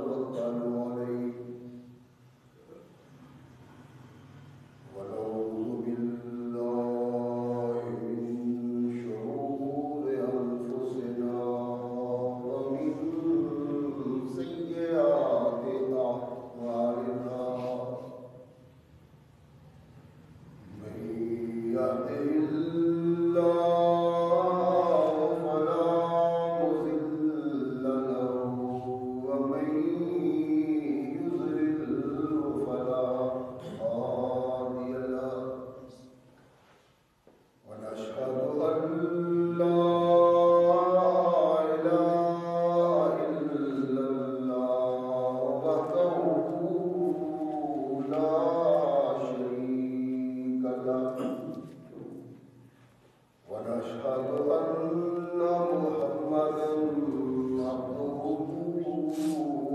ونتوكل عليه ونعوذ بالله من شرور أنفسنا ومن سيئات أعمالنا من يهده الله فلا مضل له ومن يضلل فلا هادي له ونشهد أن لا إله إلا الله وحده لا شريك له ونشهد أن محمدا عبده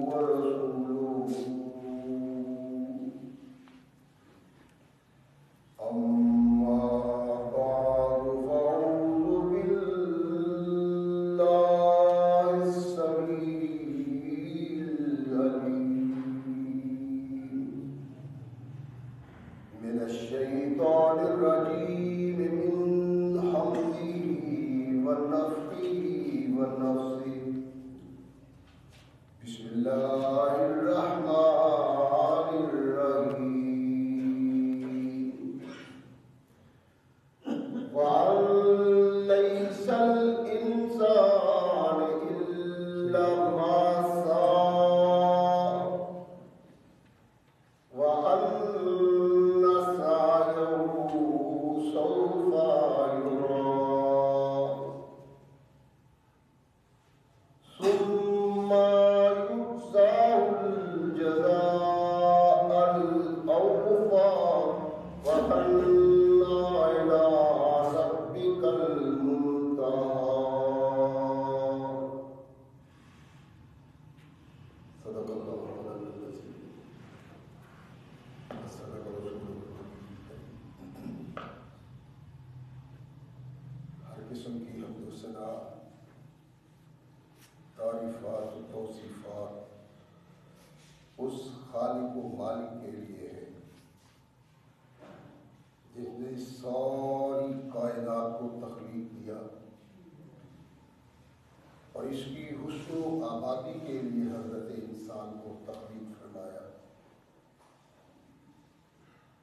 ورسوله أما بعد فأعوذ بالله السميع العليم من الشيطان الرجيم من حمده ونفخه ونفسه بسم الله الرحمن الرحيم وأن ليس الإنسان إلا ما سعى وأن سعيه سوف يرى ثم يجزاه الجزاء الأوفى وأن إلى ربك المنتهى صدق الله مولانا العظيم صدق رسوله ہر قسم کی حمد و ثنا تعریفات و توصیفات اس خالق و مالک کے لیے ہے جس نے ساری کائنات کو تخلیق کیا اور اس کی حسن و آبادی کے لیے حضرت انسان کو تخلیق فرمایا۔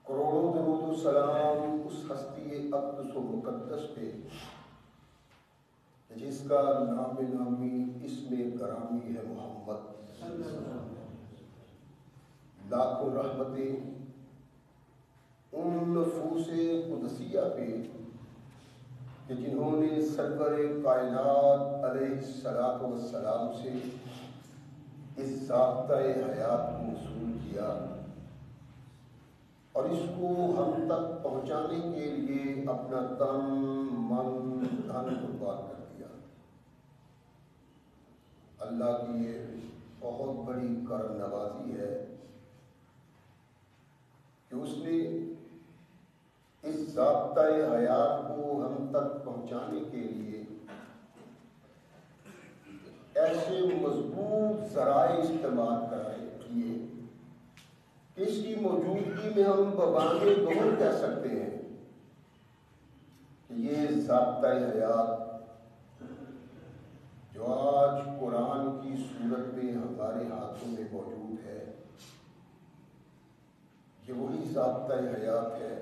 کروڑوں درود و سلام اس ہستی اقدس و مقدس پہ جس کا نام نامی اسم گرامی ہے محمد، لاکھوں رحمتیں ان نفوس قدسیہ پہ کہ جنہوں نے سرور کائنات علیہ الصلوۃ والسلام سے اس ضابطۂ حیات کو وصول کیا اور اس کو ہم تک پہنچانے کے لیے اپنا تن من دھن قربان کر دیا۔ اللہ کی یہ بہت بڑی کرم نوازی ہے کہ اس نے اس ضابطۂ حیات کو ہم تک پہنچانے کے لیے ایسے مضبوط ذرائع استعمال کیے کہ اس کی موجودگی میں ہم ببانگ دہر کہہ سکتے ہیں کہ یہ ضابطۂ حیات جو آج قرآن کی صورت میں ہمارے ہاتھوں میں موجود ہے، یہ وہی ضابطۂ حیات ہے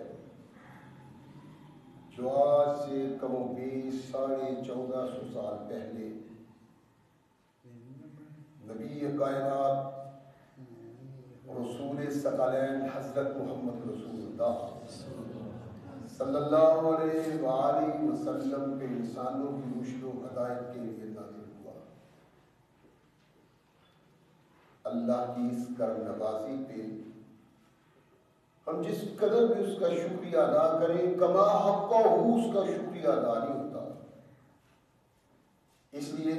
جو آج سے کم و بیش 1450 سال پہلے نبی کائنات رسول ثقلین حضرت محمد رسول اللہ صلی اللہ علیہ وآلہ وسلم کے انسانوں کی رشد و ہدایت کے لیے نازل ہوا۔ اللہ کی اس کرم نوازی پہ ہم جس قدر بھی اس کا شکریہ ادا کریں کما حق اس کا شکریہ ادا نہیں ہوتا، اس لیے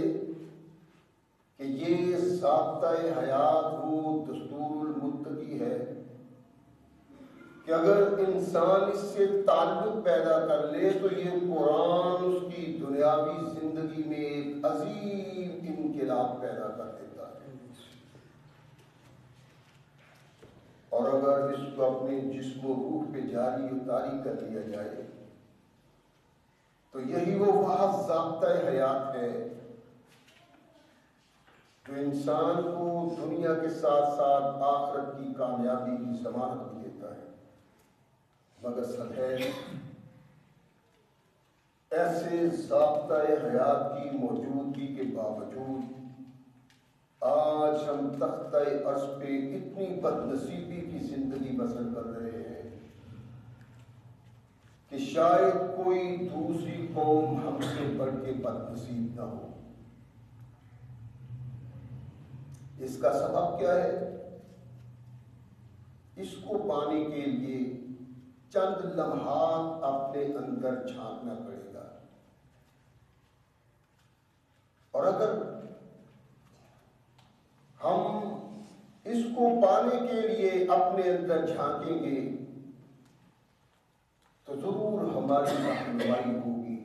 کہ یہ ضابطۂ حیات وہ دستور المتقی ہے کہ اگر انسان اس سے تعلق پیدا کر لے تو یہ قرآن اس کی دنیاوی زندگی میں ایک عظیم انقلاب پیدا کر دیتا ہے۔ جب اس کو اپنے جسم و روح پہ جاری و طاری کر دیا جائے تو یہی وہ محض ضابطۂ حیات ہے جو انسان کو دنیا کے ساتھ ساتھ آخرت کی کامیابی کی ضمانت بھی دیتا ہے۔ مگر سب ہے ایسے ضابطۂ حیات کی موجودگی کے باوجود آج ہم تختہ عرش پہ اتنی بد نصیبی کی زندگی بسر کر رہے ہیں کہ شاید کوئی دوسری قوم ہم سے بڑھ کے بد نصیب نہ ہو۔ اس کا سبب کیا ہے؟ اس کو پانے کے لیے چند لمحات اپنے اندر جھانکنا پڑے گا، اور اگر ہم اس کو پانے کے لیے اپنے اندر جھانکیں گے تو ضرور ہماری رہنمائی ہوگی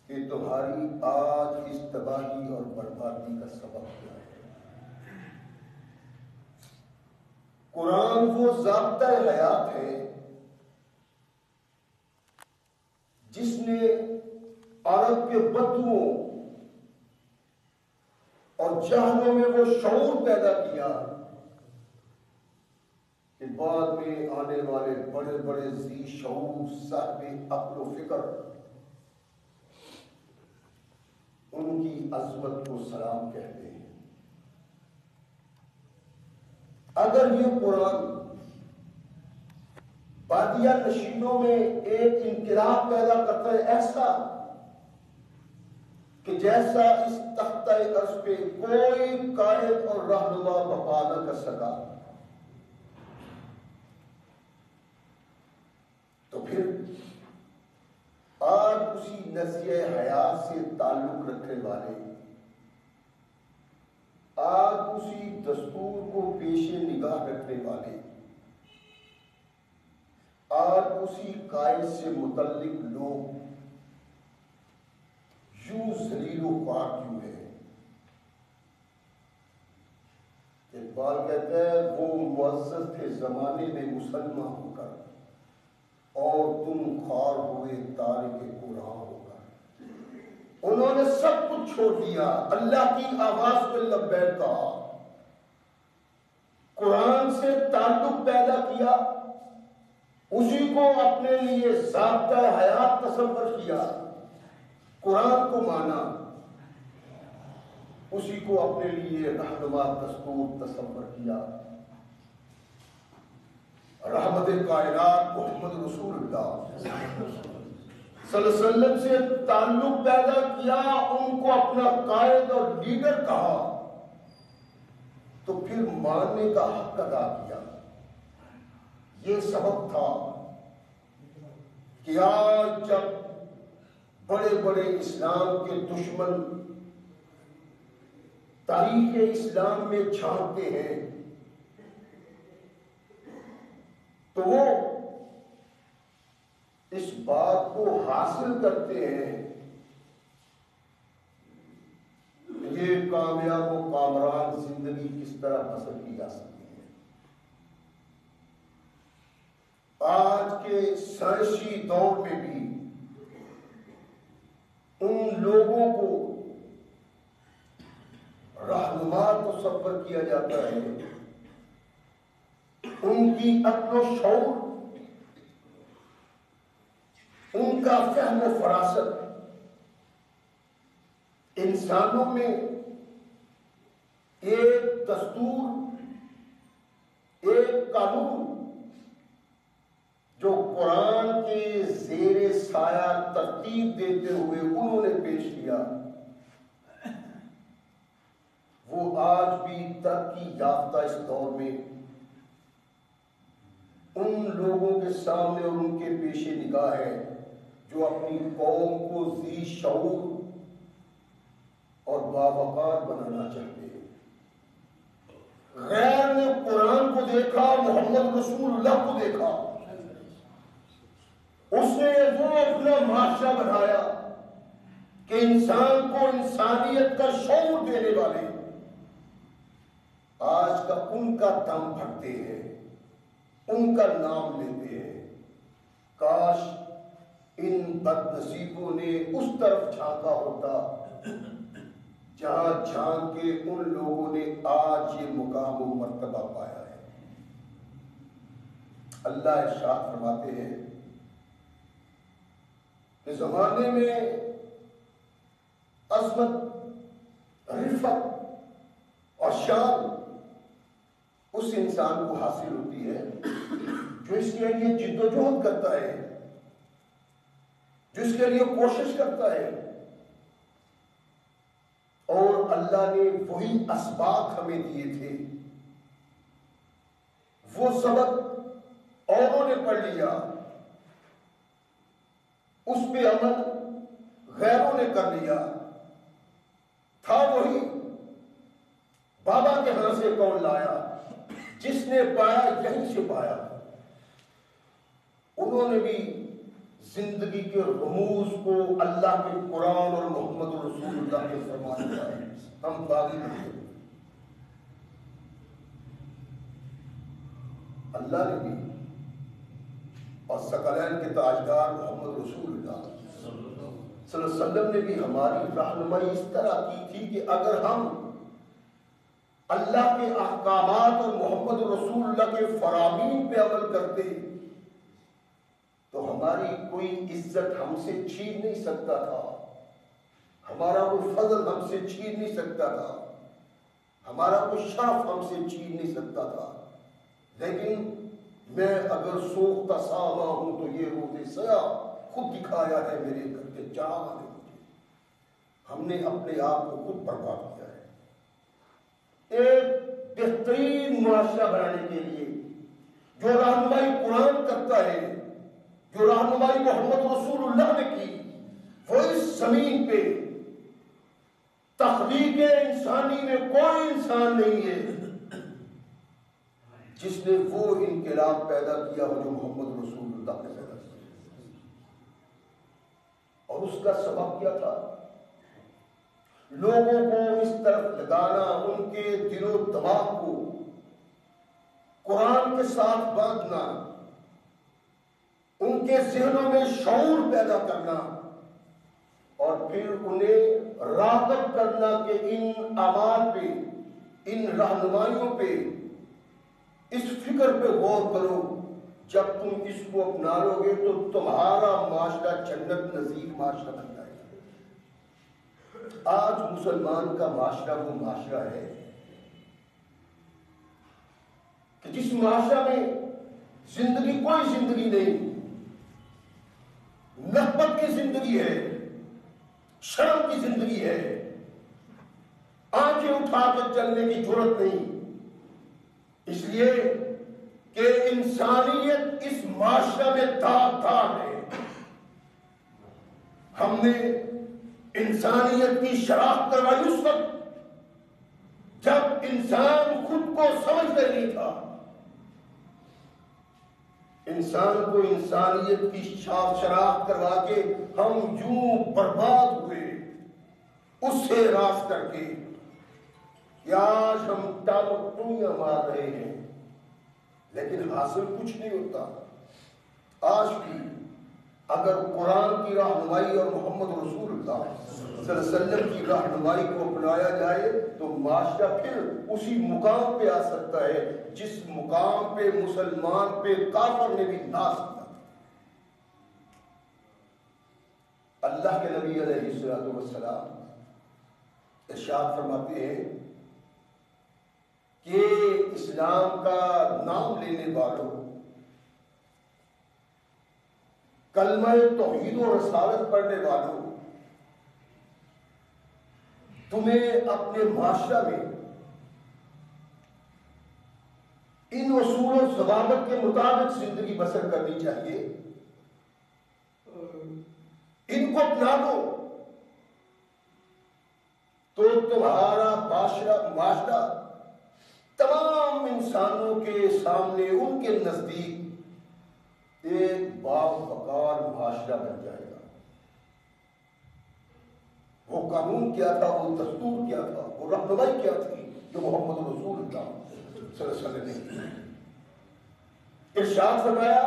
کہ تمہاری آج اس تباہی اور بربادی کا سبب کیا ہے۔ قرآن وہ ضابطۂ حیات ہے جس نے عرب کے بدوؤں اور جہلوں میں وہ شعور پیدا کیا کہ بعد میں آنے والے بڑے بڑے ذی شعور صاحب عقل و فکر ان کی عظمت کو سلام کہتے ہیں۔ اگر یہ قرآن بادیہ نشینوں میں ایک انقلاب پیدا کرتا ہے ایسا کہ جیسا اس تختہ عرش پہ کوئی قائد اور رہنما بپا نہ کر سکا، تو پھر آج اسی نظریہ حیات سے تعلق رکھنے والے، آج اسی دستور کو پیش نگاہ رکھنے والے، آج اسی قائد سے متعلق لوگ یوں ذلیل و خوار کیوں ہے؟ اقبال کہتا ہے وہ معزز تھے زمانے میں مسلمان ہو کر، اور تم خوار ہوئے تارک قرآن ہو کر۔ انہوں نے سب کچھ چھوڑ دیا، اللہ کی آواز میں لبیک کہا، قرآن سے تعلق پیدا کیا، اسی کو اپنے لیے ضابطہ حیات تصور کیا، قرآن کو مانا، اسی کو اپنے لیے رہنما دستور تصور کیا۔ رحمت کائنات محمد رسول اللہ صلی اللہ علیہ وسلم سے تعلق پیدا کیا، ان کو اپنا قائد اور لیڈر کہا، تو پھر ماننے کا حق ادا کیا۔ یہ سبب تھا کہ آج جب بڑے بڑے اسلام کے دشمن تاریخ اسلام میں جھانکتے ہیں تو وہ اس بات کو حاصل کرتے ہیں یہ کامیاب و کامران زندگی کس طرح بسر کی جا سکتی ہے۔ آج کے سائنسی دور میں بھی ان لوگوں کو رہنما تصور کیا جاتا ہے، ان کی عقل و شعور، ان کا فہم و فراست انسانوں میں ایک دستور، ایک قانون جو قرآن کے زیر سایہ ترتیب دیتے ہوئے انہوں نے پیش کیا، وہ آج بھی ترقی یافتہ اس دور میں ان لوگوں کے سامنے اور ان کے پیش نگاہ ہے جو اپنی قوم کو ذی شعور اور باوقار بنانا چاہتے ہیں۔ غیر نے قرآن کو دیکھا، محمد رسول اللہ کو دیکھا، اس نے وہ اپنا معاشرہ بنایا کہ انسان کو انسانیت کا شعور دینے والے آج کا ان کا دم پھٹتے ہیں۔ ان کا نام لیتے ہیں۔ کاش ان بد نصیبوں نے اس طرف جھانکا ہوتا جہاں جھانک کے ان لوگوں نے آج یہ مقام و مرتبہ پایا ہے۔ اللہ ارشاد فرماتے ہیں کہ زمانے میں عظمت، رفعت اور شان اس انسان کو حاصل ہوتی ہے جو اس کے لیے جد و جہد کرتا ہے، جو اس کے لیے کوشش کرتا ہے۔ اور اللہ نے وہی اسباق ہمیں دیے تھے، وہ سبق اوروں نے پڑھ لیا، اس پہ عمل غیروں نے کر لیا، تھا وہی بابا کے ہاں سے کون لایا، جس نے پایا یہیں سے پایا۔ انہوں نے بھی زندگی کے رموز کو اللہ کے قرآن اور محمد رسول اللہ کے فرمان دیا ہے، ہم باغی نہیں۔ اللہ نے بھی اور ثقلین کے تاجدار محمد رسول اللہ صلی اللہ علیہ وسلم نے بھی ہماری رہنمائی اس طرح کی تھی کہ اگر ہم اللہ کے احکامات اور محمد رسول اللہ کے فرامین پہ عمل کرتے تو ہماری کوئی عزت ہم سے چھین نہیں سکتا تھا، ہمارا کوئی فضل ہم سے چھین نہیں سکتا تھا، ہمارا کوئی شرف ہم سے چھین نہیں سکتا تھا۔ لیکن میں اگر سوختہ ساما ہوں تو یہ روز سیاہ خود دکھایا ہے میرے گھر کے چاہا نے مجھے۔ ہم نے اپنے آپ کو خود برباد کیا ہے۔ ایک بہترین معاشرہ بنانے کے لیے جو رہنمائی قرآن کرتا ہے، جو رہنمائی محمد رسول اللہ نے کی، وہ اس زمین پہ تخلیق انسانی میں کوئی انسان نہیں ہے جس نے وہ انقلاب پیدا کیا ہو جو محمد رسول اللہ نے پیدا کیا۔ اور اس کا سبب کیا تھا؟ لوگوں کو اس طرف لگانا، ان کے دل و دماغ کو قرآن کے ساتھ باندھنا، ان کے ذہنوں میں شعور پیدا کرنا، اور پھر انہیں راغب کرنا کہ ان اعمال پہ، ان رہنمائیوں پہ، اس فکر پہ غور کرو، جب تم اس کو اپنا لو گے تو تمہارا معاشرہ جنت نظیر معاشرہ بن جائے گا۔ آج مسلمان کا معاشرہ وہ معاشرہ ہے کہ جس معاشرہ میں زندگی کوئی زندگی نہیں، نخبت کی زندگی ہے، شرم کی زندگی ہے، آنکھیں اٹھا کے چلنے کی جرت نہیں، اس لیے کہ انسانیت اس معاشرے میں داغدار ہے۔ ہم نے انسانیت کی شناخت کروائی اس وقت جب انسان خود کو سمجھتا نہیں تھا۔ انسان کو انسانیت کی شناخت کروا کے ہم یوں برباد ہوئے اس سے راز کر کے کہ آج ہم ٹوئیاں مار رہے ہیں لیکن حاصل کچھ نہیں ہوتا۔ آج بھی اگر قرآن کی رہنمائی اور محمد رسول اللہ صلی اللہ علیہ وسلم کی رہنمائی کو اپنایا جائے تو معاشرہ پھر اسی مقام پہ آ سکتا ہے جس مقام پہ مسلمان پہ کافر نے بھی ناز کیا۔ اللہ کے نبی علیہ السلام ارشاد فرماتے ہیں کہ اسلام کا نام لینے والوں، کلمہ توحید و رسالت پڑھنے والوں، تمہیں اپنے معاشرہ میں ان اصول و ضوابط کے مطابق زندگی بسر کرنی چاہیے، ان کو اپنا لو تو تمہارا معاشرہ تمام انسانوں کے سامنے، ان کے نزدیک ایک باوقار معاشرہ بن جائے گا۔ وہ قانون کیا تھا، وہ دستور کیا تھا، وہ رہنمائی کیا تھی جو محمد رسول اللہ صلی اللہ علیہ وسلم نے کی ارشاد فرمایا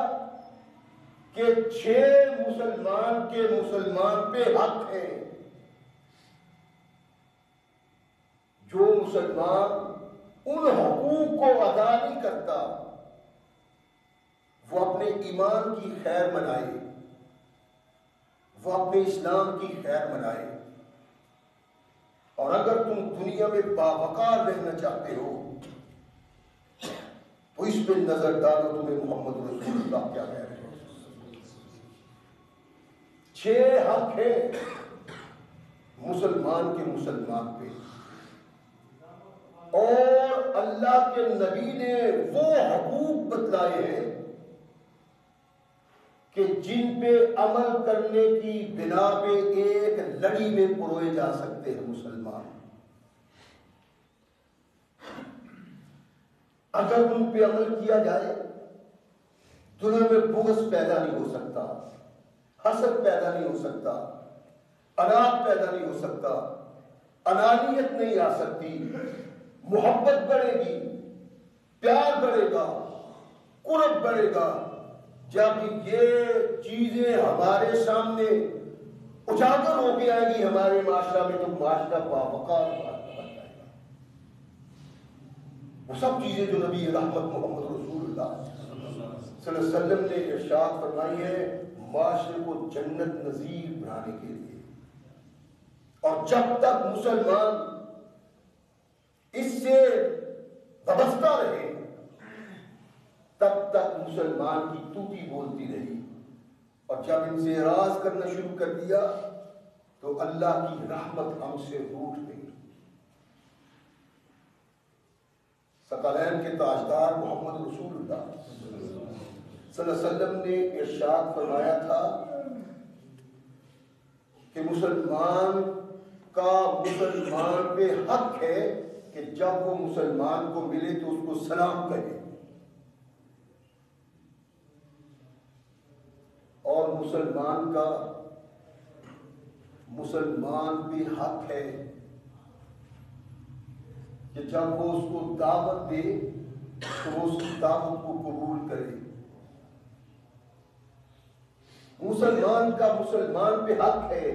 کہ 6 مسلمان کے مسلمان پہ حق ہے. جو مسلمان ان حقوق کو ادا نہیں کرتا وہ اپنے ایمان کی خیر منائے، وہ اپنے اسلام کی خیر منائے. اور اگر تم دنیا میں باوقار رہنا چاہتے ہو تو اس پہ نظر ڈالو تمہیں محمد رسول اللہ کیا کہہ رہے ہیں. 6 حق ہے مسلمان کے مسلمان پہ، اور اللہ کے نبی نے وہ حقوق بتلائے ہیں کہ جن پہ عمل کرنے کی بنا پہ ایک لڑی میں پروئے جا سکتے ہیں مسلمان. اگر ان پہ عمل کیا جائے دنیا میں بغض پیدا نہیں ہو سکتا، حسد پیدا نہیں ہو سکتا، اناج پیدا نہیں ہو سکتا، انانیت نہیں آ سکتی، محبت بڑھے گی، پیار بڑھے گا، قرب بڑھے گا. جب یہ چیزیں ہمارے سامنے اجاگر ہو کے آئے گی ہمارے معاشرہ میں تو معاشرہ باوقار بن جائے گا. وہ سب چیزیں جو نبی رحمت محمد رسول اللہ صلی اللہ علیہ وسلم نے ارشاد فرمائی ہے معاشرے کو جنت نظیر بنانے کے لیے. اور جب تک مسلمان اس سے وابستہ رہے تب تک مسلمان کی توتی بولتی رہی، اور جب ان سے اعراض کرنا شروع کر دیا تو اللہ کی رحمت ہم سے روٹ گئی. ثقلین کے تاجدار محمد رسول اللہ صلی اللہ علیہ وسلم نے ارشاد فرمایا تھا کہ مسلمان کا مسلمان پہ حق ہے کہ جب وہ مسلمان کو ملے تو اس کو سلام کہے، اور مسلمان کا مسلمان بھی حق ہے کہ جب وہ اس کو دعوت دے تو وہ اس کی دعوت کو قبول کرے. مسلمان کا مسلمان پہ حق ہے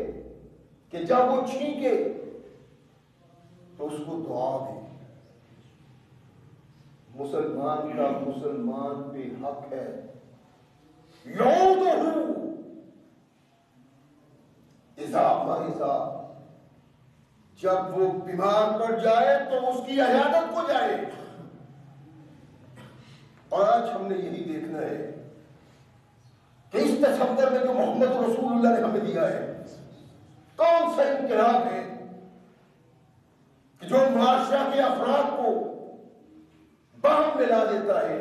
کہ جب وہ چھینکے تو اس کو دعا دے. مسلمان کا مسلمان پہ حق ہے یعودہ اذا مریضا، جب وہ بیمار پڑ جائے تو اس کی عیادت کو جائے. اور آج ہم نے یہی دیکھنا ہے کہ اس تصور میں جو محمد رسول اللہ نے ہمیں دیا ہے کون سا انقلاب ہے کہ جو معاشرہ کے افراد کو باہم ملا دیتا ہے،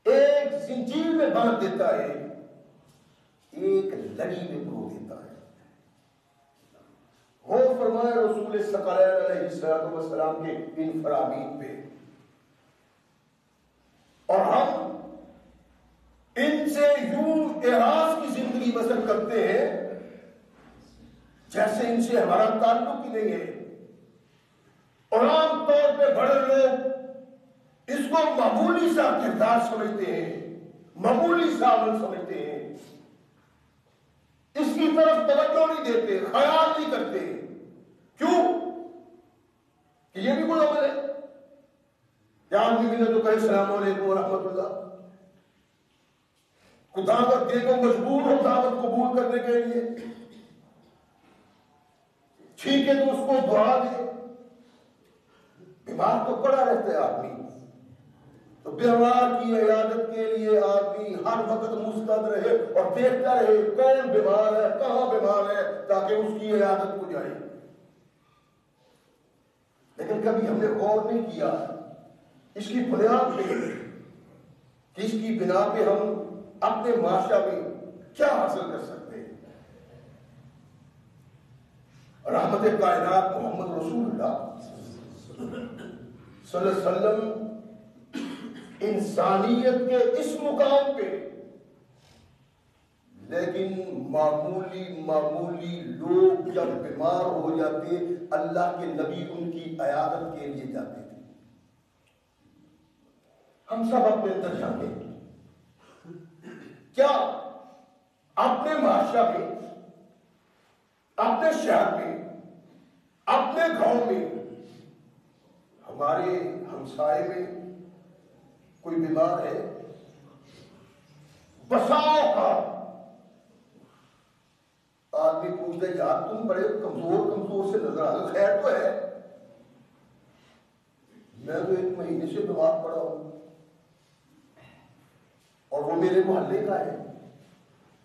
ایک زنجیر میں باندھ دیتا ہے، ایک لڑی میں پرو دیتا ہے. ہو فرمائے رسول ثقلین علیہ السلام کے ان فرامین پہ، اور ہم ان سے یوں اعراض کی زندگی بسر کرتے ہیں جیسے ان سے ہمارا تعلق ہی نہیں ہے. اور عام طور پہ بڑے لوگ اس کو معمولی سا کردار سمجھتے ہیں، معمولی سا عمل سمجھتے ہیں، اس کی طرف توجہ نہیں دیتے، خیال نہیں کرتے. کیوں کہ یہ بھی کوئی عمل ہے. یا آدمی ملے تو کہے السلام علیکم ورحمۃ اللہ. کو دعوت دے کو مجبور ہو دعوت قبول کرنے کے لیے، ٹھیک ہے تو اس کو دعا دے. بیمار تو پڑا رہتا ہے آدمی، تو بیمار کی عیادت کے لیے آدمی ہر وقت مستعد رہے اور دیکھتا رہے کون بیمار ہے، کہاں بیمار ہے، تاکہ اس کی عیادت کو جائے. لیکن کبھی ہم نے غور نہیں کیا اس کی بنیاد پہ کہ اس کی بنا پہ ہم اپنے معاشرہ میں کیا حاصل کر سکتے ہیں. رحمت کائنات محمد رسول اللہ صلی اللہ علیہ وسلم انسانیت کے اس مقام پہ، لیکن معمولی لوگ جب بیمار ہو جاتے اللہ کے نبی ان کی عیادت کے لیے جاتے تھے. ہم سب اپنے اندر جانتے ہیں کیا اپنے معاشرہ میں، اپنے شہر میں، اپنے گاؤں میں، ہمارے ہمسائے میں کوئی بیمار ہے؟ بساؤ کا آدمی پوچھتا ہے یار تم بڑے کمزور سے نظر آ رہے، خیر تو ہے؟ میں تو 1 مہینے سے بیمار پڑا ہوں اور وہ میرے محلے کا ہے،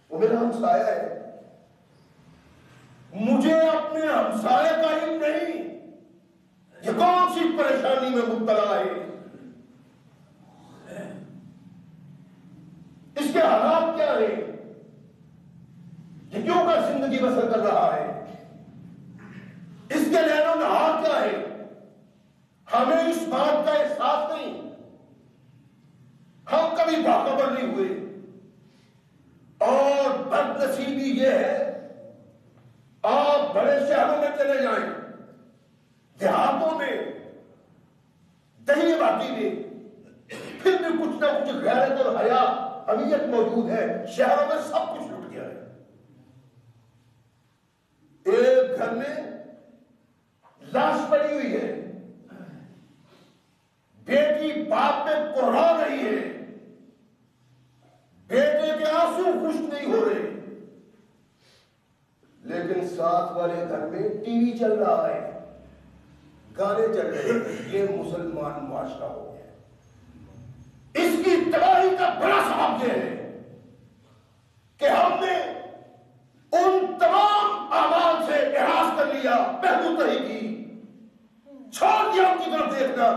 وہ میرا ہمسایہ ہے، مجھے اپنے ہمسایہ کا علم نہیں یہ کون سی پریشانی میں مبتلا ہے، اس کے حالات کیا ہیں، یہ کیوں کا زندگی بسر کر رہا ہے، اس کے لیل و نہار کیا ہے، ہمیں اس بات کا احساس نہیں، ہم کبھی باخبر نہیں ہوئے۔ اور بدنصیبی یہ ہے آپ بڑے شہروں میں چلے جائیں، دیہاتوں میں، دیہی آبادی میں، پھر بھی کچھ نہ کچھ غیرت اور حیا حمیت موجود ہے، شہروں میں سب کچھ لٹ گیا ہے۔ ایک گھر میں لاش پڑی ہوئی ہے، بیٹی باپ پہ کوڑا رہی ہے، بیٹے کے آنسو خشک نہیں ہو رہے، لیکن ساتھ والے گھر میں ٹی وی چل رہا ہے، گانے چل رہے ہیں۔ یہ مسلمان معاشرہ ہو گیا۔ اس کی تباہی کا بڑا سبب یہ ہے کہ ہم نے ان تمام اعمال سے احاطہ کر لیا، پہلو تہی کی، چھوڑ دیا ان کی طرف دیکھنا۔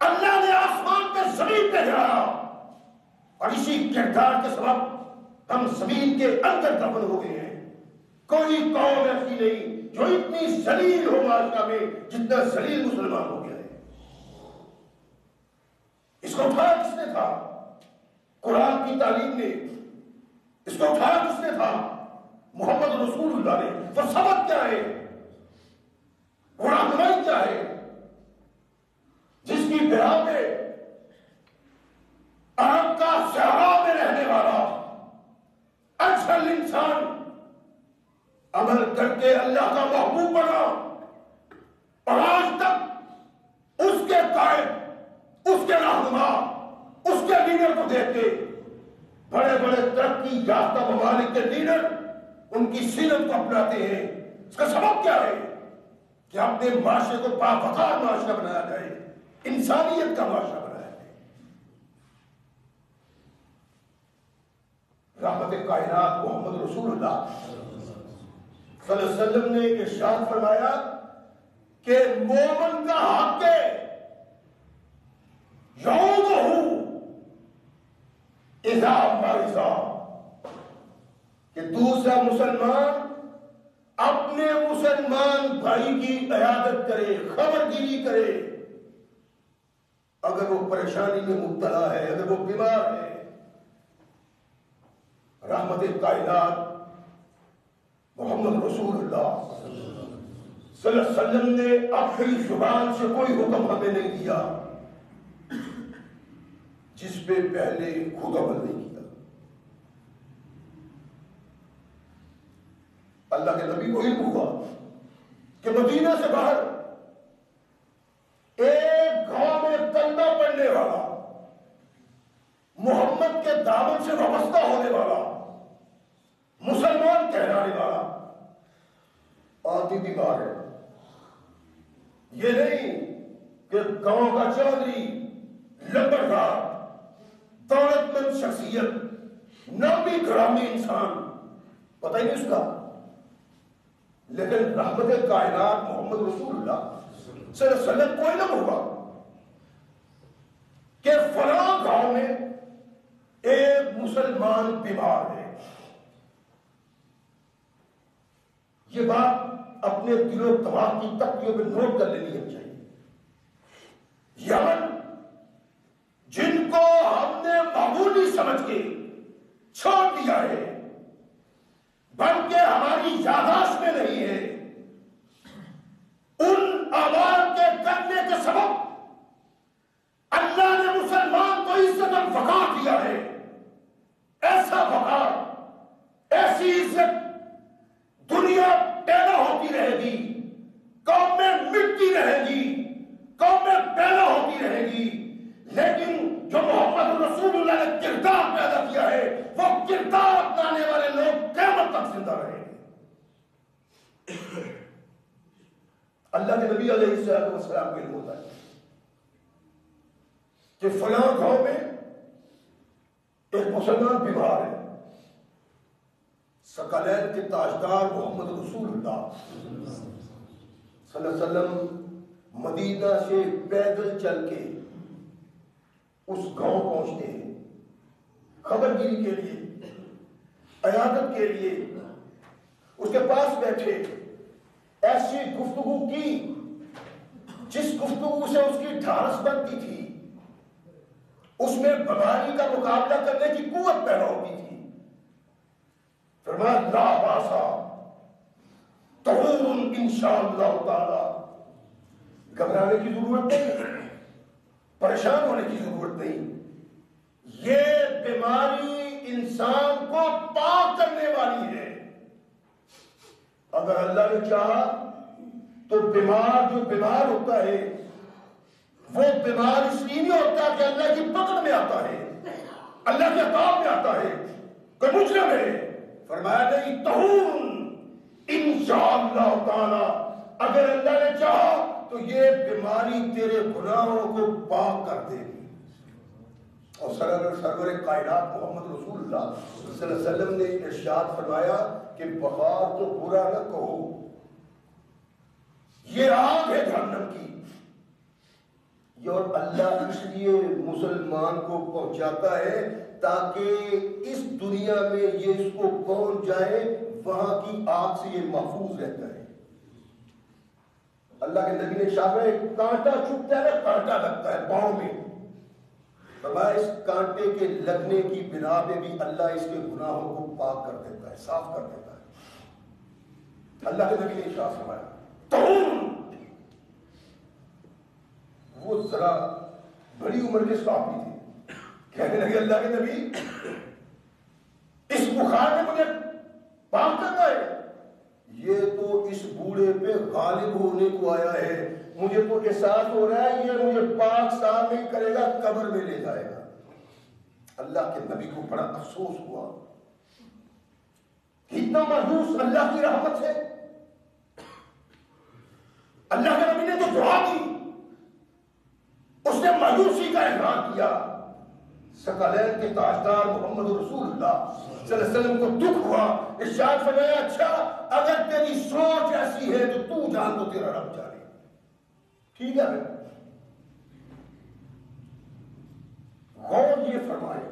اللہ نے آسمان پہ زمین پہ گرایا اور اسی کردار کے سبب ہم زمین کے اندر دفن ہو گئے ہیں۔ کوئی قوم ایسی نہیں جو اتنی ذلیل ہو معاشرہ میں جتنا ذلیل مسلمان ہو گیا ہے۔ اس کو اٹھایا کس نے تھا؟ قرآن کی تعلیم نے۔ اس کو اٹھایا کس نے تھا؟ محمد رسول اللہ نے۔ وہ سبق کیا ہے؟ وہ رہنمائی کیا ہے؟ جس کی بنا پہ عرب کا صحرا میں رہنے والا اجل انسان عمل کر کے اللہ کا محبوب بنا، اور آج تک اس کے قائد، اس کے رہنما، اس کے لیڈر کو دیکھ کے بڑے بڑے ترقی یافتہ ممالک کے لیڈر ان کی سیرت کو اپناتے ہیں۔ اس کا سبب کیا ہے؟ کہ اپنے معاشرے کو باوقار معاشرہ بنایا جائے، انسانیت کا معاشرہ بنایا جائے۔ رحمت کائنات محمد رسول اللہ صلی اللہ علیہ وسلم نے ارشاد فرمایا کہ مومن کا حق ہے یعودہ اذا مرضا، کہ دوسرا مسلمان اپنے مسلمان بھائی کی عیادت کرے، خبرگیری کرے اگر وہ پریشانی میں مبتلا ہے، اگر وہ بیمار ہے۔ رحمت کائنات محمد رسول اللہ صلی اللہ علیہ وسلم نے اپنی زبان سے کوئی حکم ہمیں نہیں دیا جس پہ پہلے خود عمل نہیں کیا۔ اللہ کے نبی کو علم ہوا کہ مدینہ سے باہر ایک گاؤں میں کلمہ پڑھنے والا، محمد کے دامن سے وابستہ ہونے والا، مسلمان کہلانے والا آدمی بیمار ہے۔ یہ نہیں کہ گاؤں کا چودھری، لمبردار، دولت مند شخصیت، نامی گرامی انسان، پتہ ہی نہیں اس کا، لیکن رحمت کائنات محمد رسول اللہ صلی اللہ علیہ وسلم کو علم ہوگا کہ فلاں گاؤں میں ایک مسلمان بیمار ہے۔ یہ بات اپنے دل و دماغ کی تختیوں پہ نوٹ کر لینی ہے چاہیے۔ یمن جن کو ہم نے معمولی سمجھ کے چھوڑ دیا ہے، بلکہ ہماری یاداشت میں نہیں ہے، ان اعمال کے کرنے کے سبب اللہ نے اللہ کے نبی علیہ السلام کو علم ہوتا ہے کہ فلاں گاؤں میں ایک مسلمان بیمار ہے، ثقلین کے تاجدار محمد رسول اللہ صلی اللہ علیہ وسلم مدینہ سے پیدل چل کے اس گاؤں پہنچتے ہیں خبر گیری کے لیے، عیادت کے لیے۔ اس کے پاس بیٹھے ایسی گفتگو کی جس گفتگو سے اس کی ڈھارس بنتی تھی، اس میں بیماری کا مقابلہ کرنے کی قوت پیدا ہوتی تھی۔ فرمایا لا باسا تہون انشاءاللہ تعالی، گھبرانے کی ضرورت نہیں، پریشان ہونے کی ضرورت نہیں، یہ بیماری انسان کو پاک کرنے والی ہے۔ اگر اللہ نے چاہا تو بیمار جو بیمار ہوتا ہے وہ بیمار اس لیے نہیں ہوتا کہ اللہ کی پکڑ میں آتا ہے، اللہ کے عذاب میں آتا ہے، کوئی مجرم ہے۔ فرمایا نہیں، تہون انشاءاللہ تعالی، اگر اللہ نے چاہا تو یہ بیماری تیرے گناہوں کو پاک کر دے گی۔ اور سرور کائنات محمد رسول اللہ صلی اللہ علیہ وسلم نے ارشاد فرمایا کہ بخار کو برا نہ کہو، یہ آگ ہے جہنم کی۔ اور اللہ اس لیے مسلمان کو پہنچاتا ہے تاکہ اس دنیا میں یہ اس کو پہنچ جائے، وہاں کی آگ سے یہ محفوظ رہتا ہے۔ اللہ کے نبی نے شاہ میں کانٹا چبھتا ہے، کانٹا لگتا ہے پاؤں میں، فرمایا اس کانٹے کے لگنے کی بنا پہ بھی اللہ اس کے گناہوں کو پاک کر دیتا ہے، صاف کر دیتا ہے۔ اللہ کے نبی نے شاہ فرمایا تہون، وہ ذرا بڑی عمر کے صحابی تھے، کہنے لگے اللہ کے نبی اس بخار نے مجھے پاک کرنا ہے، یہ تو اس بوڑھے پہ غالب ہونے کو آیا ہے، مجھے تو احساس ہو رہا ہے یہ مجھے پاک صاف نہیں کرے گا، قبر میں لے جائے گا۔ اللہ کے نبی کو بڑا افسوس ہوا، اتنا محروس اللہ کی رحمت ہے۔ اللہ کے نبی نے تو دعا کی، اس نے مایوسی کا اظہار کیا۔ ثقلین کے تاجدار محمد رسول اللہ صلی اللہ علیہ وسلم کو دکھ ہوا، ارشاد فرمایا اچھا اگر تیری سوچ ایسی ہے تو جان تو تیرا رب جانے، ٹھیک ہے۔ غور یہ فرمائے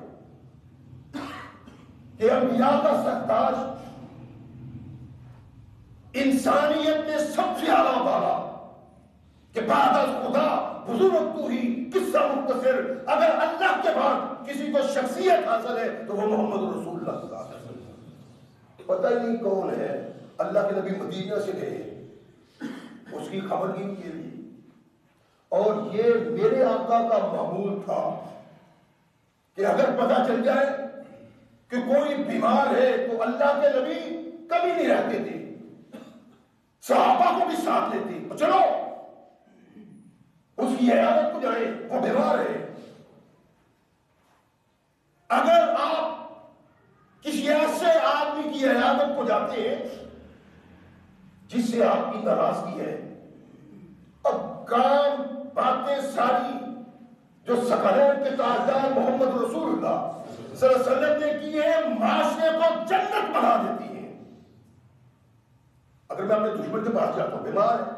کہ انبیاء کا سرتاج، انسانیت میں سب سے اعلیٰ بالا، کہ بعد از خدا بزرگ تو ہی قصہ مختصر، اگر اللہ کے بعد کسی کو شخصیت حاصل ہے تو وہ محمد رسول اللہ صلی اللہ علیہ وسلم۔ پتہ ہی نہیں کون ہے، اللہ کے نبی مدینہ سے گئے اس کی خبر گیری کے لیے، اور یہ میرے آقا کا معمول تھا کہ اگر پتہ چل جائے کہ کوئی بیمار ہے تو اللہ کے نبی کبھی نہیں رہتے تھے، صحابہ کو بھی ساتھ لیتے، چلو اس کی عیادت کو جائیں، وہ بیمار ہے۔ اگر آپ کسی ایسے آدمی کی عیادت کو جاتے ہیں جس سے آپ کی ناراضگی ہے، اب کام باتیں ساری جو ثقلین کے تاجدار محمد رسول اللہ صلی اللہ علیہ وسلم نے کی ہے، معاشرے کو جنت بنا دیتی ہیں۔ اگر میں اپنے دشمن کے پاس جاتا ہوں، بیمار ہے،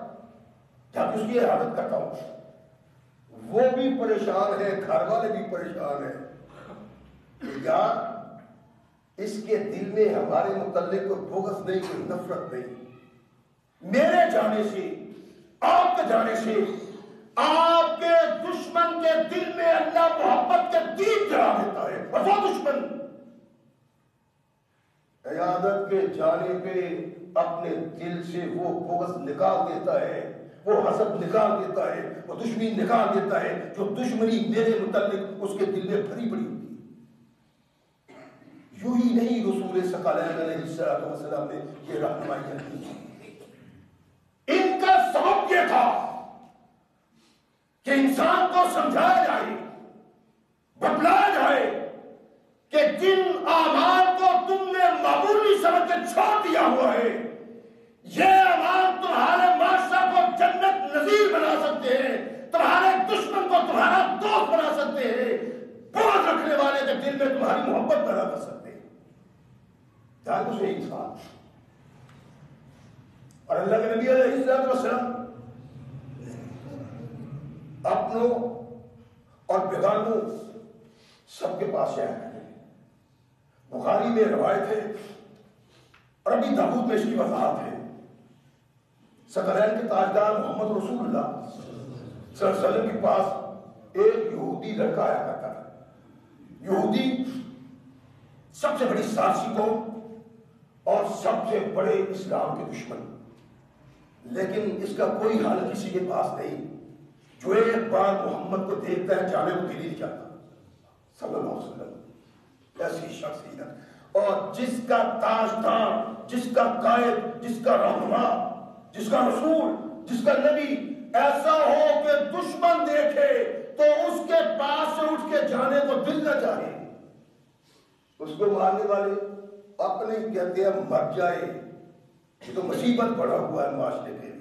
جا کے اس کی عیادت کرتا ہوں، وہ بھی پریشان ہے، گھر والے بھی پریشان ہیں، یار اس کے دل میں ہمارے متعلق کوئی بغض نہیں، کوئی نفرت نہیں، میرے جانے سے، آپ کے جانے سے آپ کے دشمن کے دل میں اللہ محبت کے دین جلا دیتا ہے، اور وہ دشمن عیادت کے جانے پہ اپنے دل سے وہ بغض نکال دیتا ہے، وہ حسد نکال دیتا ہے، وہ دشمنی نکال دیتا ہے، جو دشمنی میرے متعلق اس کے دل میں بھری پڑی ہوتی ہے۔ یوں ہی نہیں رسول ثقلین علیہ السلام نے یہ رہنمائیاں کی، ان کا سبب یہ تھا کہ انسان کو سمجھایا جائے، بتلایا جائے کہ جن اعمال کو تم نے معمولی سمجھ کے چھوڑ دیا ہوا ہے، یہ اعمال تمہارے معاشرہ کو جنت جان کو سے انسان. اور اللہ کے نبی علیہ السلام اپنوں اور بیگانوں سب کے پاس جایا کرتے ہیں. بخاری میں روایت ہے اور ابھی داؤد میں اس کی وضاحت ہے. ثقلین کے تاجدار محمد رسول اللہ صلی اللہ علیہ وسلم کے پاس ایک یہودی لڑکا آیا کرتا تھا. یہودی سب سے بڑی سازشی قوم اور سب سے بڑے اسلام کے دشمن، لیکن اس کا کوئی حال کسی کے پاس نہیں. جو ایک بار محمد کو دیکھتا ہے جانے کو دل ہی نہیں چاہتا صلی اللہ علیہ وسلم. ایسی شخصیت اور جس کا تاجدار، جس کا قائد، جس کا رہنما، جس کا رسول، جس کا نبی ایسا ہو کہ دشمن دیکھے تو اس کے پاس سے اٹھ کے جانے کو دل نہ چاہے. اس کو مارنے والے اپنے کہتے ہیں مر جائے. یہ تو مصیبت بڑھا ہوا ہے معاشرے کے لیے.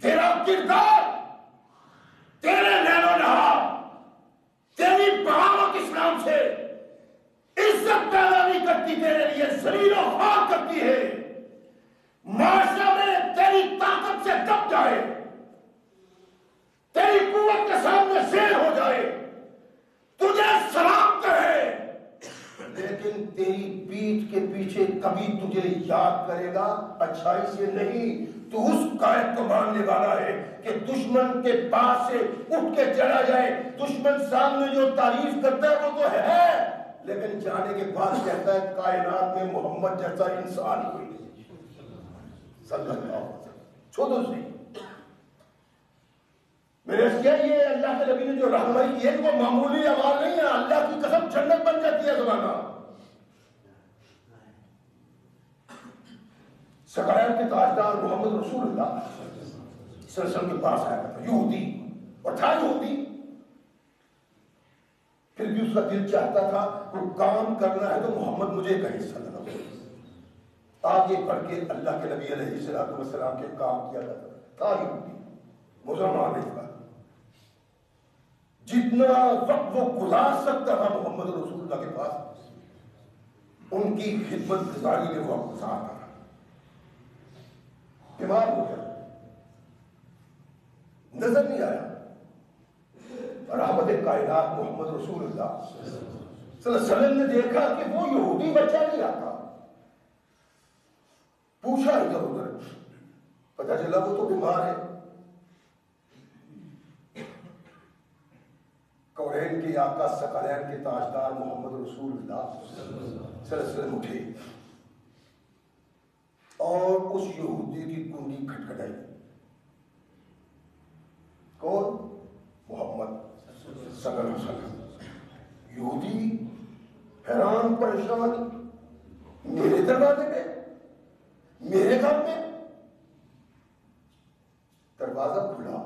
تیرا کردار، تیرے نین و نہاد، تیری بغاوت اسلام سے عزت پیدا نہیں کرتی، تیرے لیے ذلیل و خوار کرتی ہے. معاشرہ میں تیری طاقت سے دب جائے، تیری قوت کے سامنے زیر ہو جائے، تجھے سلام کرے، لیکن تیری پیٹھ کے پیچھے کبھی تجھے یاد کرے گا اچھائی سے نہیں. تو اس قائد کو ماننے والا ہے کہ دشمن کے پاس سے اٹھ کے چلا جائے. دشمن سامنے جو تعریف کرتا ہے وہ تو ہے، لیکن جانے کے بعد کہتا ہے کائنات میں محمد جیسا انسان کوئی نہیں صلی اللہ علیہ وسلم. چھوڑو سے میرے کیا یہ اللہ کے نبی نے جو رہنمائی کی ہے وہ معمولی عمال نہیں ہے. اللہ کی قسم جنت بن جاتی ہے زمانہ. ثقلین کے تاجدار محمد رسول اللہ صلی اللہ علیہ وسلم کے پاس آیا کرتا یہودی، اور تھا یہودی، پھر بھی اس کا دل چاہتا تھا کوئی کام کرنا ہے تو محمد مجھے کہے صلی اللہ علیہ وسلم. آگے بڑھ کے اللہ کے نبی علیہ السلام کے کام کیا کرتا تھا. یہودی مسلمان نہیں تھا. جتنا وقت وہ گزار سکتا تھا محمد رسول اللہ کے پاس ان کی خدمت گزاری میں وہ گزارتا تھا. بیمار ہو گیا، نظر نہیں آیا. رحمت کائنات محمد رسول اللہ صلی اللہ علیہ وسلم نے دیکھا کہ وہ یہودی بچہ نہیں آتا. پوچھا ادھر ادھر، پتہ چلا وہ تو بیمار ہے. کورین کے آقا ثقلین کے تاجدار محمد رسول اللہ صلی اللہ علیہ وسلم اٹھے اور اس یہودی کی کنڈی کھٹکھٹائی. کون؟ محمد صلی اللہ علیہ وسلم. یہودی حیران پریشان، میرے دروازے پہ، میرے گھر میں. دروازہ کھلا،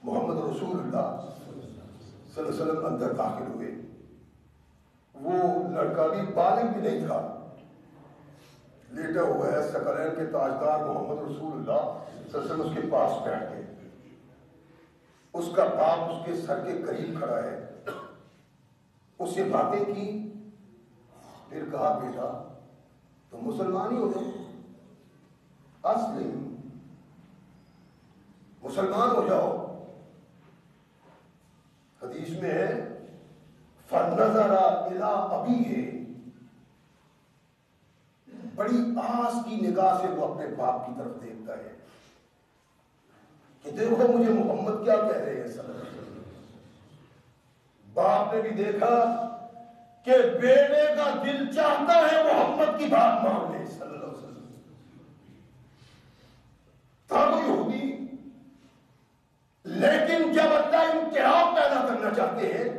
محمد رسول اللہ صلی اللہ علیہ وسلم اندر داخل ہوئے. وہ لڑکا بھی بالغ بھی نہیں تھا، لیٹا ہوا ہے. ثقلین کے تاجدار محمد رسول اللہ صلی اللہ علیہ وسلم اس کے پاس بیٹھ گئے. اس کا باپ اس کے سر کے قریب کھڑا ہے. اس سے باتیں کی، پھر کہا بیٹا تم مسلمان ہی ہو جاؤ، اسلم، مسلمان ہو جاؤ. حدیث میں ہے فَنَظَرَ إِلَىٰ أَبِيهِ، بڑی آس کی نگاہ سے وہ اپنے باپ کی طرف دیکھتا ہے کہ دیکھو مجھے محمد کیا کہہ رہے ہیں صلی اللہ علیہ وسلم. باپ نے بھی دیکھا کہ بیٹے کا دل چاہتا ہے محمد کی بات مان لے صلی اللہ علیہ وسلم. تھا تو یہودی، لیکن جب اللہ انقلاب پیدا کرنا چاہتے ہیں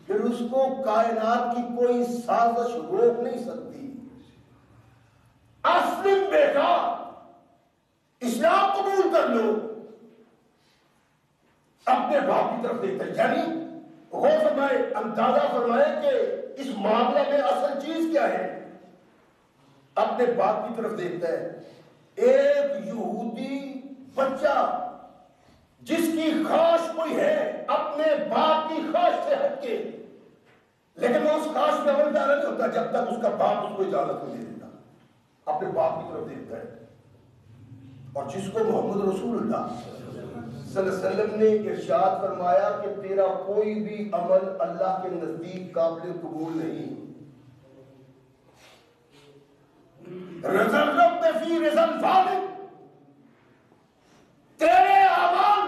پھر اس کو کائنات کی کوئی سازش روک نہیں سکتی. اسلم بیٹا، اسلام قبول کر لو. اپنے باپ کی طرف دیکھتا ہے، یعنی غور فرمائے، اندازہ فرمائے کہ اس معاملہ میں اصل چیز کیا ہے. اپنے باپ کی طرف دیکھتا ہے. ایک یہودی بچہ جس کی خواہش کوئی ہے اپنے باپ کی خواہش سے ہٹ کے لیکن وہ اس کاش میں عمل پیرا نہیں ہوتا جب تک اس کا باپ اس کو اجازت نہیں دے دیتا. اپنے باپ کی طرف دیکھتا ہے. اور جس کو محمد رسول اللہ صلی اللہ علیہ وسلم نے ارشاد فرمایا کہ تیرا کوئی بھی عمل اللہ کے نزدیک قابل قبول نہیں. رضا رب فی رضا الخالق، تیرے اعمال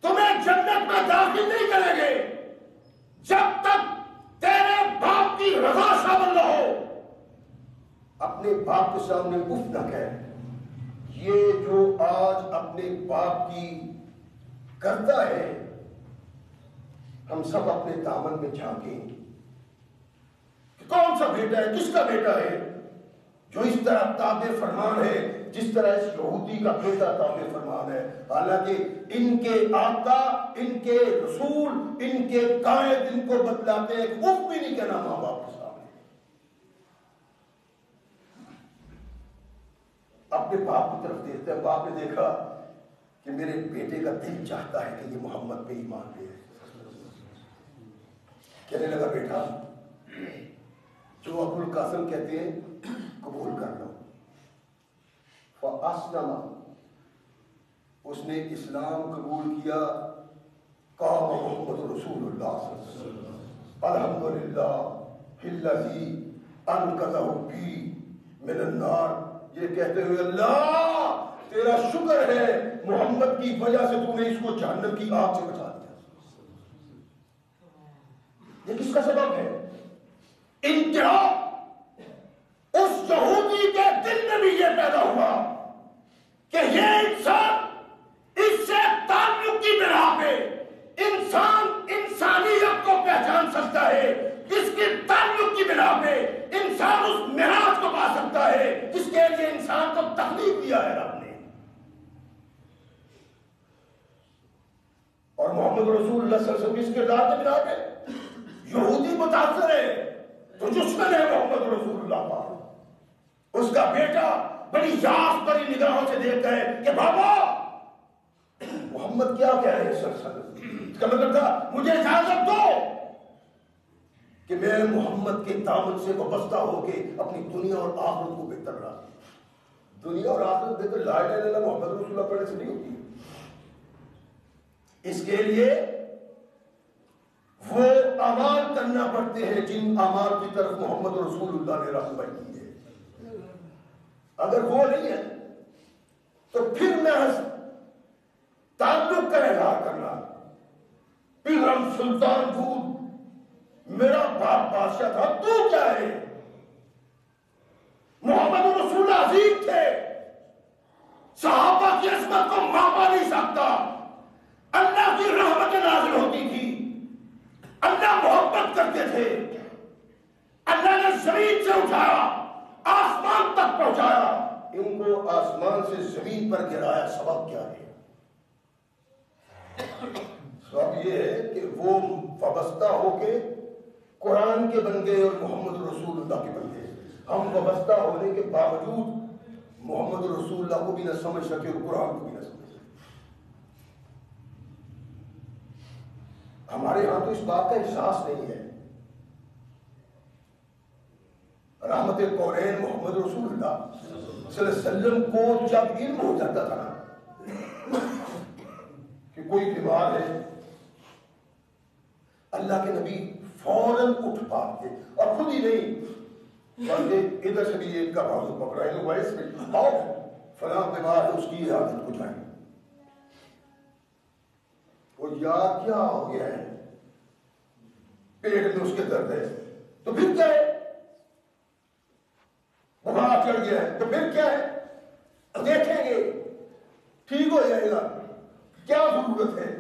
تمہیں جنت میں داخل نہیں کریں گے جب تک تیرے باپ کی رضا شامل نہ ہو. اپنے باپ کے سامنے اف نہ کہے. یہ جو آج اپنے باپ کی کرتا ہے، ہم سب اپنے دامن میں جھانکیں کہ کون سا بیٹا ہے، کس کا بیٹا ہے جو اس طرح تابع فرمان ہے جس طرح اس یہودی کا بیٹا تابع فرمان ہے. حالانکہ ان کے آقا، ان کے رسول، ان کے قائد ان کو بتلاتے ہیں کہ اف بھی نہیں کہنا ماں باپ کے سامنے. اپنے باپ کی طرف دیکھتے ہیں. باپ نے دیکھا کہ میرے بیٹے کا دل چاہتا ہے کہ یہ محمد پہ ایمان لے. کہنے لگا بیٹا جو ابو القاسم کہتے ہیں قبول کر لو. فاسلم، اس نے اسلام قبول کیا. قام محمد رسول اللہ صلی اللہ علیہ وسلم الحمدللہ الذی انقذہ بی من النار. یہ کہتے ہوئے اللہ تیرا شکر ہے محمد کی وجہ سے تو نے اس کو جہنم کی آگ سے بچا دیا. یہ کس کا سبب ہے؟ انتہا اس یہودی کے دل میں بھی یہ پیدا ہوا کہ یہ انسان اس سے تعلق کی بنا پہ انسان انسانیت کو پہچان سکتا ہے. اس کی تعلق کی بنا پہ انسان اس معراج کو پا سکتا ہے جس کے لیے انسان کو تخلیق کیا ہے رب نے. اور محمد رسول اللہ صلی اللہ علیہ وسلم اس کردار کے بنا پہ یہودی متاثر ہے تو دشمن ہے محمد رسول اللہ کا. اس کا بیٹا بڑی یاس بڑی نگاہوں سے دیکھتا ہے کہ بابا محمد کیا کہہ رہے ہیں صلی اللہ علیہ وسلم. اس کا مطلب تھا مجھے اجازت دو کہ میں محمد کے دامن سے وابستہ ہو کے اپنی دنیا اور آخرت کو بہتر بنا. دنیا اور آخرت بہتر لا الہ الا اللہ محمد رسول اللہ پڑھنے سے نہیں ہوتی. اس کے لیے وہ اعمال کرنا پڑتے ہیں جن اعمال کی طرف محمد رسول اللہ نے رہنمائی کی ہے. اگر وہ نہیں ہے تو پھر محض تعلق کا اظہار کرنا. پیغام سلطان دود میرا باپ بادشاہ تھا تو کیا ہے؟ محمد رسول عظیم تھے، صحابہ کی عظمت کو ماپا نہیں سکتا. اللہ کی رحمت نازل ہوتی تھی، اللہ محبت کرتے تھے. اللہ نے زمین سے اٹھایا آسمان تک پہنچایا. ان کو آسمان سے زمین پر گرایا. سبب کیا ہے؟ سبب یہ ہے کہ وہ وابستہ ہو کے قرآن کے بن گئے اور محمد رسول اللہ کے بن گئے. ہم وابستہ ہونے کے باوجود محمد رسول اللہ کو بھی نہ سمجھ سکے اور قرآن کو بھی نہ سمجھ سکے. ہمارے ہاں تو اس بات کا احساس نہیں ہے. رحمت کونین محمد رسول اللہ صلی اللہ علیہ وسلم کو جب علم ہو جاتا تھا نا کہ کوئی بیمار ہے، اللہ کے نبی فوراً اٹھ پاتے اور خود ہی نہیں بلکہ ادھر سے بھی ایک کا بازو پکڑا ہے وائس میں آؤ فلاں بیمار ہے اس کی عادت کو جائیں. وہ یاد کیا ہو گیا ہے، پیٹ میں اس کے درد ہے تو پھر کیا ہے؟ بخار چڑھ گیا ہے تو پھر کیا ہے؟ دیکھیں گے ٹھیک ہو جائے گا، کیا ضرورت ہے.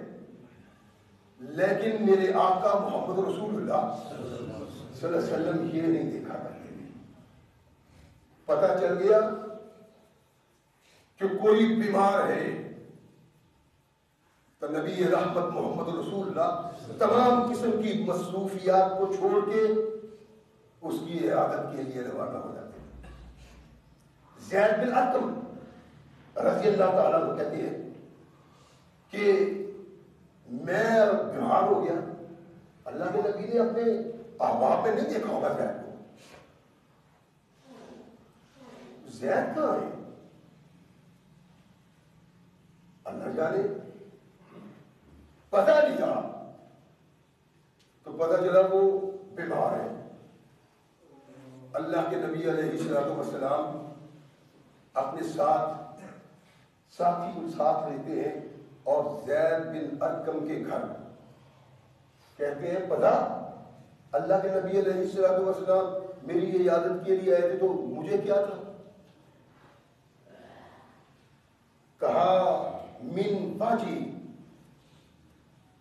لیکن میرے آقا محمد رسول اللہ صلی اللہ علیہ وسلم یہ نہیں دیکھا کرتے. پتہ چل گیا کہ کوئی بیمار ہے تو نبی رحمت محمد رسول اللہ تمام قسم کی مصروفیات کو چھوڑ کے اس کی عیادت کے لیے روانہ ہو جاتے ہیں. زید بن ارقم رضی اللہ تعالیٰ عنہ کہتے ہیں کہ میں بیمار ہو گیا. اللہ کے نبی نے اپنے احباب میں نہیں دیکھا ہوگا زید کو. زید کہاں ہے؟ اللہ جانے. پتہ نہیں چلا تو پتہ چلا وہ بیمار ہے. اللہ کے نبی علیہ السلام اپنے ساتھی ساتھ رہتے ہیں اور زید بن ارقم کے گھر کہتے ہیں پتہ اللہ کے نبی علیہ السلام میری عیادت کے لیے آئے تھے تو مجھے کیا تھا؟ کہا من فاجی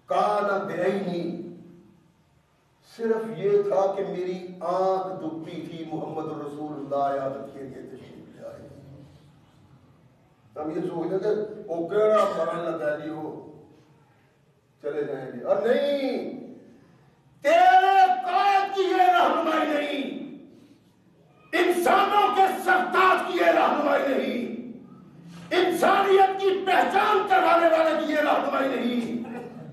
کانا بعینی، صرف یہ تھا کہ میری آنکھ دکھتی تھی، محمد رسول اللہ عیادت کے لیے تشریف لے آئے. ہم یہ سوچتے تھے وہ کہڑا مرنا تیری ہو چلے جائیں گے، اور نہیں، تیرے قائد کی یہ رہنمائی نہیں، انسانوں کے سرتاج کی یہ رہنمائی نہیں، انسانیت کی پہچان کروانے والے کی یہ رہنمائی نہیں.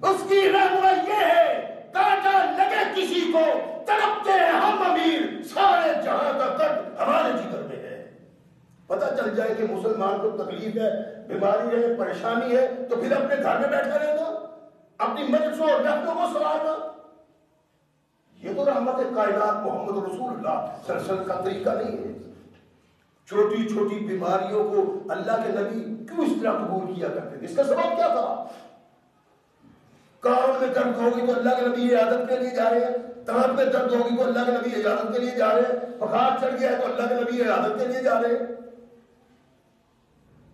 اس کی رہنمائی یہ ہے کانٹا لگے کسی کو تڑپتے ہیں ہم امیر، سارے جہاں کا درد ہمارے جگر میں ہے. پتہ چل جائے کہ مسلمان کو تکلیف ہے، بیماری ہے، پریشانی ہے تو پھر اپنے گھر میں بیٹھا رہنا، اپنی مجلسوں اور محفلوں کو سنبھالنا. یہ تو رحمت کائنات محمد رسول اللہ صلی اللہ علیہ وسلم کا طریقہ نہیں ہے. چھوٹی چھوٹی بیماریوں کو اللہ کے نبی کیوں اس طرح قبول کیا کرتے تھے؟ اس کا سبب کیا تھا؟ کان میں درد ہوگی تو اللہ کے نبی عیادت کے لیے جا رہے ہیں، دانت میں درد ہوگی تو اللہ کے نبی عیادت کے لیے جا رہے ہیں، بخار چڑھ گیا ہے تو اللہ کے نبی عیادت کے لیے جا رہے ہیں.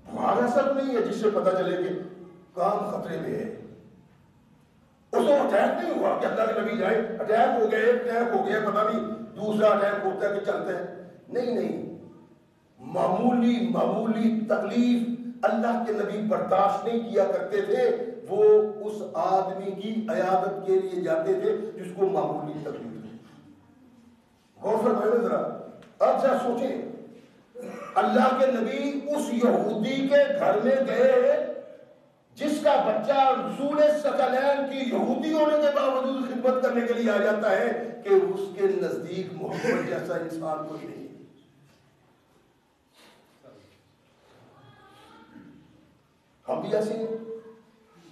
بخار ایسا تو نہیں ہے جس سے پتہ چلے کہ کام خطرے میں ہے. اس کو اٹیک نہیں ہوا کہ اللہ کے نبی جائے، اٹیک ہو گئے، اٹیک ہو گیا، پتہ نہیں دوسرا اٹیک ہوتا ہے کہ چلتے ہیں. نہیں، معمولی تکلیف اللہ کے نبی برداشت نہیں کیا کرتے تھے. وہ اس آدمی کی عیادت کے لیے جاتے تھے جس کو معمولی تکلیف تھی. غور فرمائیں ذرا، اب ذرا سوچیں، اللہ کے نبی اس یہودی کے گھر میں گئے جس کا بچہ رسول ثقلین کی یہودی ہونے کے باوجود خدمت کرنے کے لیے آ جاتا ہے کہ اس کے نزدیک محمد جیسا انسان کوئی نہیں. ہم بھی ایسے ہیں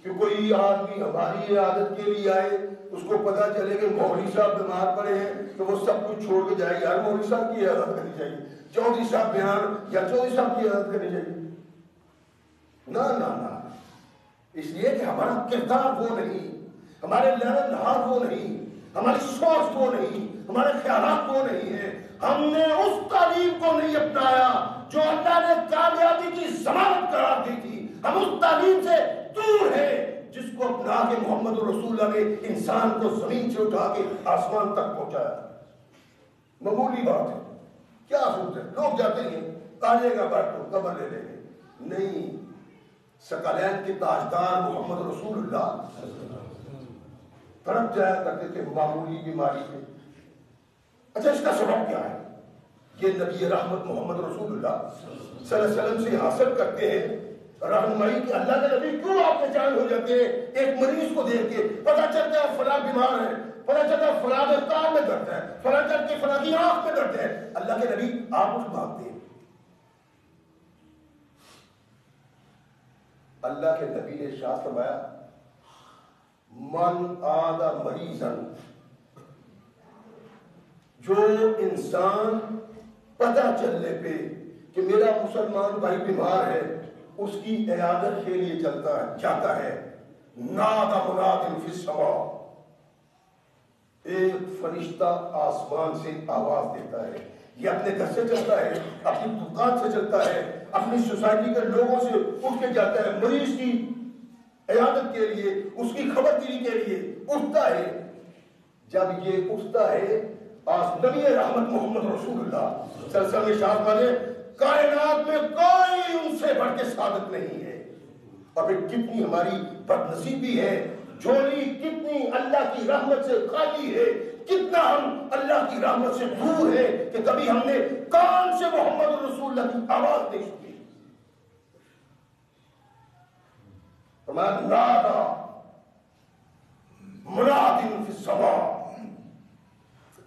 کہ کوئی آدمی ہماری عادت کے لیے آئے، اس کو پتا چلے کہ مولوی صاحب بیمار پڑے ہیں تو وہ سب کچھ چھوڑ کے جائے. یار مولوی صاحب کی عادت کرنی چاہیے، چودھری صاحب بیان یا چودھری صاحب کی عادت کرنی چاہیے. نہ، اس لیے کہ ہمارا کردار وہ نہیں، ہمارے لہن نہار وہ نہیں، ہماری سوچ وہ نہیں، ہمارے خیالات وہ نہیں ہیں. ہم نے اس تعلیم کو نہیں اپنایا جو اللہ نے کامیابی کی ضمانت قرار دی تھی. ہم اس تعلیم سے دور ہیں جس کو اپنا کے محمد رسول اللہ نے انسان کو زمین سے اٹھا کے آسمان تک پہنچایا. معمولی بات ہے، کیا سوچ ہے؟ لوگ جاتے ہیں آنے کا بیٹھو قبر لے لیں گے. نہیں، ثقلین کے تاجدار محمد رسول اللہ تڑپ جایا کرتے تھے معمولی بیماری سے. اچھا، اس کا سبب کیا ہے؟ یہ نبی رحمت محمد رسول اللہ صلی اللہ علیہ وسلم سے حاصل کرتے ہیں رہنمائی کہ اللہ کے نبی کیوں آپ کے جان ہو جاتے ہیں. ایک مریض کو دیکھ کے پتہ چلتا ہے فلاں بیمار ہے، پتہ چلتا ہے فلاں کے کان میں درد ہے، فلاں چل کے فلاں کی آنکھ میں درد ہے. اللہ کے نبی آپ اس بھاگتے ہیں. اللہ کے نبی نے ارشاد فرمایا من عاد مریضا، جو انسان پتہ چلنے پہ کہ میرا مسلمان بھائی بیمار ہے اس کی عیادت کے لیے جاتا ہے، نادى مناد فی السماء، ایک فرشتہ آسمان سے آواز دیتا ہے. یہ اپنے گھر سے چلتا ہے، اپنی دکان سے چلتا ہے، اپنی سوسائٹی کے لوگوں سے اٹھ کے جاتا ہے، مریض کی عیادت کے لیے، اس کی خبرداری کے لیے اٹھتا ہے. جب یہ اٹھتا ہے نبی رحمت محمد رسول اللہ صلی اللہ علیہ وسلم ارشاد فرماتے کائنات میں کوئی ان سے بڑھ کے صادق نہیں ہے. اور پھر کتنی ہماری بدنصیبی ہے، جھولی کتنی اللہ کی رحمت سے خالی ہے، کتنا ہم اللہ کی رحمت سے دور ہے کہ کبھی ہم نے کان سے محمد رسول اللہ کی آواز نہیں سنی. فرمایا نادى مناد فی السماء،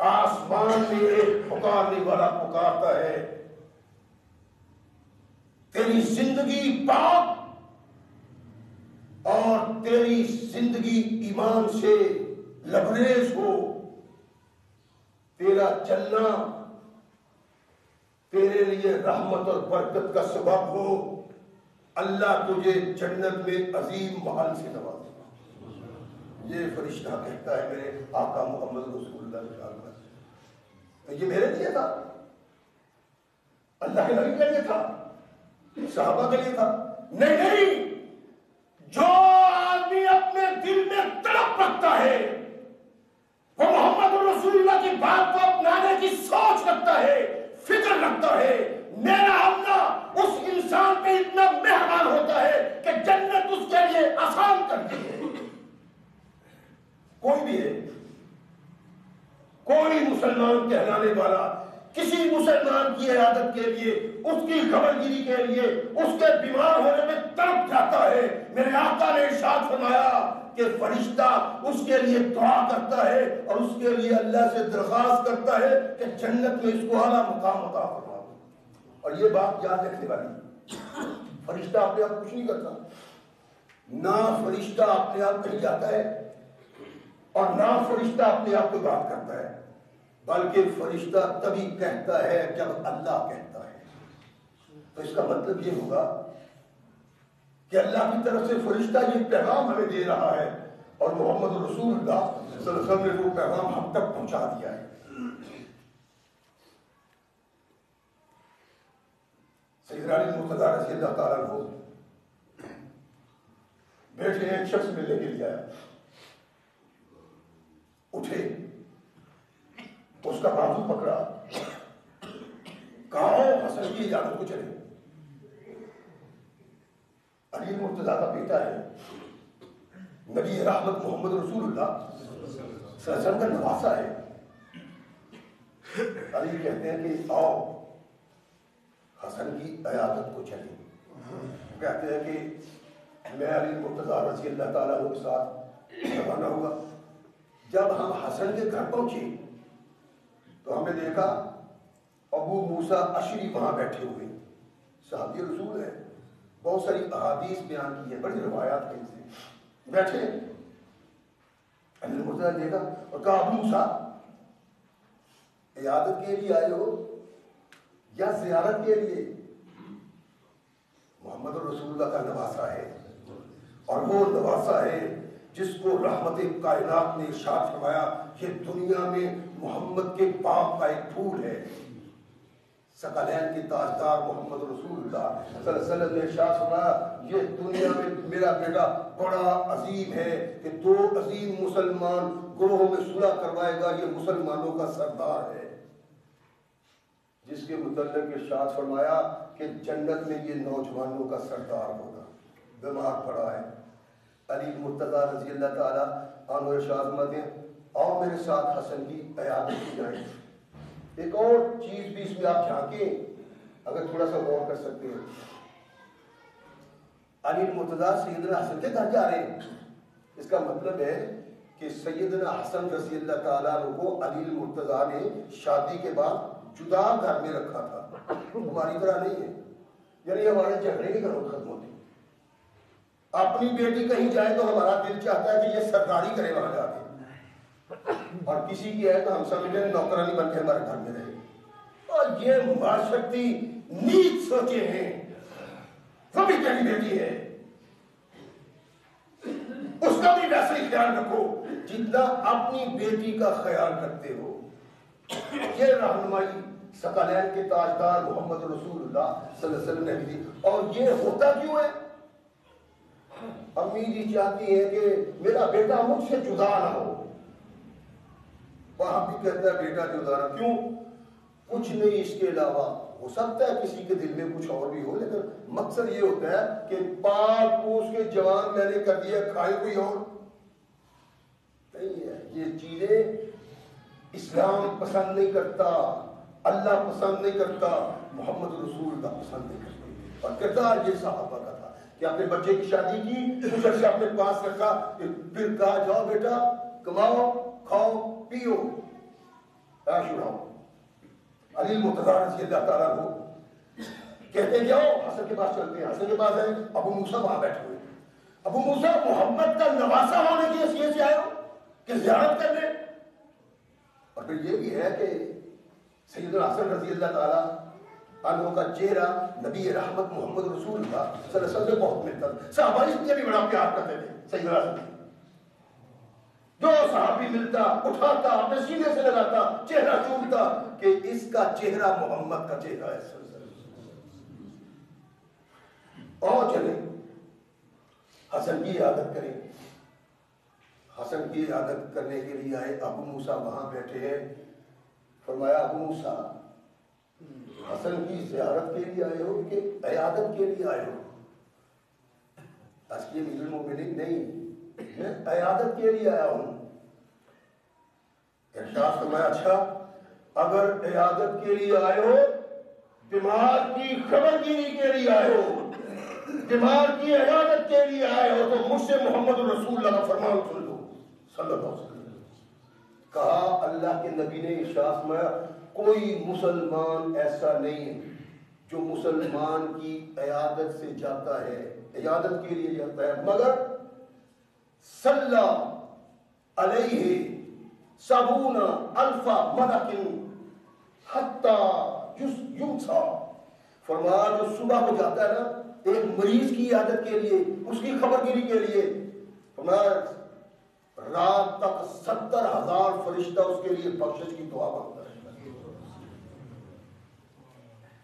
آسمان میں ایک پکارنے والا پکارتا ہے، تیری زندگی پاک اور تیری زندگی ایمان سے لبریز ہو، تیرا چلنا تیرے لیے رحمت اور برکت کا سبب ہو، اللہ تجھے جنت میں عظیم محل سے نوازے گا۔ یہ فرشتہ کہتا ہے میرے آقا محمد رسول اللہ صلی اللہ علیہ وسلم۔ یہ میرے لیے تھا، اللہ کے نبی کے لیے تھا، صحابہ کے لیے تھا؟ نہیں، جو آدمی اپنے دل میں تڑپ رکھتا ہے، وہ محمد رسول اللہ کی بات کو اپنانے کی سوچ رکھتا ہے، فکر رکھتا ہے، میرا اللہ اس انسان پہ اتنا مہربان ہوتا ہے کہ جنت اس کے لیے آسان کرتی ہے۔ کوئی بھی ہے، کوئی مسلمان کہلانے والا کسی مسلمان کی عیادت کے لیے، اس کی خبرگیری کے لیے، اس کے بیمار ہونے میں تڑپ جاتا ہے، میرے آقا نے ارشاد فرمایا کہ فرشتہ اس کے لیے دعا کرتا ہے اور اس کے لیے اللہ سے درخواست کرتا ہے کہ جنت میں اس کو اعلیٰ مقام عطا فرما۔ اور یہ بات یاد رکھنے والی، فرشتہ اپنے آپ کچھ نہیں کرتا، نہ فرشتہ اپنے آپ کہیں جاتا ہے اور نہ فرشتہ اپنے آپ کو بات کرتا ہے، بلکہ فرشتہ تبھی کہتا ہے جب اللہ کہتا ہے۔ تو اس کا مطلب یہ ہوگا کہ اللہ کی طرف سے فرشتہ یہ پیغام ہمیں دے رہا ہے اور محمد رسول اللہ صلی اللہ علیہ وسلم نے وہ پیغام ہم تک پہنچا دیا ہے۔ سیدنا علی مرتضیٰ رضی اللہ تعالیٰ عنہ بیٹھے ایک شخص ملنے کے لیے آیا، اٹھے، اس کا بازو پکڑا، کہا حسن کی اجازت کو چلے۔ علی مرتضیٰ کا بیٹا ہے، نبی رحمت محمد رسول اللہ صلی اللہ علیہ وسلم کا نواسا ہے۔ علی کہتے ہیں کہ آؤ حسن کی عیادت کو چلے۔ کہتے ہیں کہ میں علی مرتضیٰ رضی اللہ تعالیٰ عنہ کے ساتھ روانہ ہوا۔ جب ہم حسن کے گھر پہنچے تو ہم نے دیکھا ابو موسیٰ اشری وہاں بیٹھے ہوئے، صحابی رسول ہے، بہت ساری احادیث بیان کی ہے، بڑی روایات ہیں، سے بیٹھے۔ علی مرتضیٰ نے دیکھا اور کہا ابو موسیٰ عیادت کے لیے آئے ہو یا زیارت کے لیے؟ محمد رسول اللہ کا نواسا ہے، اور وہ نواسا ہے جس کو رحمت کائنات نے ارشاد فرمایا کہ دنیا میں محمد کے باغ کا ایک پھول ہے۔ ثقلین کے تاجدار محمد رسول اللہ صلی اللہ علیہ وسلم نے ارشاد فرمایا یہ دنیا میں میرا بیٹا بڑا عظیم ہے کہ دو عظیم مسلمان گروہوں میں صلح کروائے گا، یہ مسلمانوں کا سردار ہے، جس کے متعلق ارشاد فرمایا کہ جنت میں یہ نوجوانوں کا سردار ہوگا۔ بیمار پڑا ہے، علی مرتضیٰ رضی اللہ تعالیٰ عنہ ارشاد فرماتے ہیں آؤ میرے ساتھ حسن کی عیادت کی جائے۔ ایک اور چیز بھی اس میں آپ جھانکیں، اگر تھوڑا سا غور کر سکتے ہیں، علی مرتضیٰ سیدنا حسن کے گھر جا رہے ہیں، اس کا مطلب ہے کہ سیدنا حسن رضی اللہ تعالیٰ عنہ کو علی مرتضیٰ نے شادی کے بعد جدا گھر میں رکھا تھا، ہماری طرح نہیں ہے، یعنی ہمارے جھگڑے کے گھروں ختم ہوتے، اپنی بیٹی کہیں جائے تو ہمارا دل چاہتا ہے کہ یہ سرداری کرے وہاں جا کے، اور کسی کی ہے تو ہم سمجھیں نوکرانی بن کے ہمارے گھر میں رہے۔ اور یہ معاشرتی نیچ سوچے ہیں، وہ بھی تیری بیٹی ہے، اس کا بھی ویسے ہی خیال رکھو جتنا اپنی بیٹی کا خیال رکھتے ہو۔ یہ رہنمائی ثقلین کے تاجدار محمد رسول اللہ صلی اللہ علیہ وسلم نے دی۔ اور یہ ہوتا کیوں ہے؟ امی جی چاہتی ہے کہ میرا بیٹا مجھ سے جدا نہ ہو، وہاں بھی کہتا ہے بیٹا جدا نہ، کیوں؟ کچھ نہیں اس کے علاوہ، ہو سکتا ہے کسی کے دل میں کچھ اور بھی ہو، لیکن مقصد یہ ہوتا ہے کہ پاک پوچھ کے جوان میں نے کر دیا، کھائے کوئی اور نہیں ہے۔ یہ چیزیں اسلام پسند نہیں کرتا، اللہ پسند نہیں کرتا، محمد رسول اللہ پسند نہیں کرتے۔ اور کردار یہ صحابہ کا تھا کہ اپنے بچے کی شادی کی، کچھ عرصے اپنے پاس رکھا، پھر کہا جاؤ بیٹا کماؤ کھاؤ پیو، عاشورہ علی المرتضیٰ رضی اللہ تعالیٰ کو کہتے ہیں جاؤ حسن کے پاس چلتے ہیں. حسن کے پاس ہے ابو موسیٰ وہاں بیٹھے ہوئے. ابو موسیٰ محمد کا نواسا ہونے کی حیثیت سے آئے ہو کہ زیارت کرنے. اور پھر یہ بھی ہے کہ سیدنا حسن رضی اللہ تعالیٰ عنہ کا چہرہ نبی رحمت محمد رسول اللہ صلی اللہ علیہ وسلم سے بہت ملتا تھا. صحابہ اس لیے بھی بڑا پیار کرتے تھے سیدنا حسن. جو صحابی ملتا اٹھاتا اپنے سینے سے لگاتا چہرہ چومتا کہ اس کا چہرہ محمد کا چہرہ ہے. اور چلیں حسن کی عیادت کریں. حسن کی عیادت کرنے کے لیے آئے. ابو موسیٰ وہاں بیٹھے ہیں. فرمایا ابو موسیٰ حسن کی زیارت کے لیے آئے ہو کہ عیادت کے لیے آئے ہو؟ اس کی امیر المومنین نہیں، میں عیادت کے لیے آیا ہوں. ارشاد فرمایا اچھا اگر عیادت کے لیے آئے ہو، بیمار کی خبر گیری کے لیے آئے ہو، بیمار کی عیادت کے لیے آئے ہو تو مجھ سے محمد رسول اللہ کا فرمان سن لو صلی اللہ علیہ وسلم. کہا اللہ کے نبی نے ارشاد فرمایا کوئی مسلمان ایسا نہیں ہے جو مسلمان کی عیادت سے جاتا ہے، عیادت کے لیے جاتا ہے، مگر صلی علیہ 70,000 ملک حتی یمسا. فرمایا جو صبح کو جاتا ہے نا ایک مریض کی عیادت کے لیے، اس کی خبر گیری کے لیے، فرمایا رات تک 70,000 فرشتہ اس کے لیے بخشش کی دعا مانگتا ہے.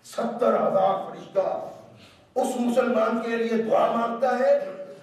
70,000 فرشتہ اس مسلمان کے لیے دعا مانگتا ہے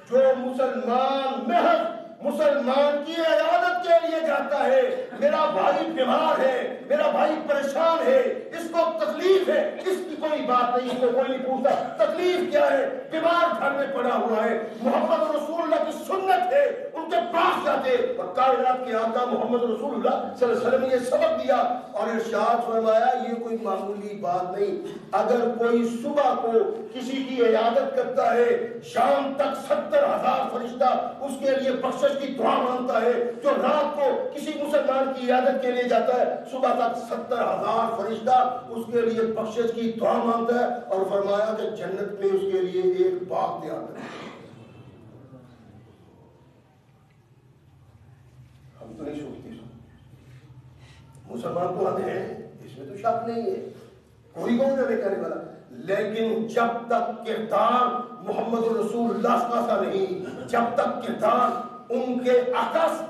جو مسلمان محض مسلمان کی عیادت کے لیے جاتا ہے. میرا بھائی بیمار ہے، میرا بھائی پریشان ہے، اس کو تکلیف ہے، اس کی کوئی بات نہیں، اس کو کوئی نہیں پوچھتا تکلیف کیا ہے، بیمار گھر میں پڑا ہوا ہے. محمد رسول اللہ کی سنت ہے ان کے پاس جاتے. اور کائنات کے آقا محمد رسول اللہ صلی اللہ علیہ وسلم نے یہ سبق دیا اور ارشاد فرمایا یہ کوئی معمولی بات نہیں. اگر کوئی صبح کو کسی کی عیادت کرتا ہے شام تک 70,000 فرشتہ اس کے لیے بخشش کی دعا مانگتا ہے. جو رات کو کسی مسلمان کی عیادت کے لیے جاتا ہے صبح تک 70,000 فرشتہ اس کے لیے بخشش کی دعا مانگتا ہے. اور فرمایا کہ جنت میں اس کے لیے ایک باغ تیار کرتا ہے. ہم تو نہیں سوچتے مسلمان کو حد ہے اس میں تو شک نہیں ہے، کوئی کون ہے کرنے والا. لیکن جب تک کردار محمد رسول اللہ کا سا نہیں، جب تک کردار ان کے عکس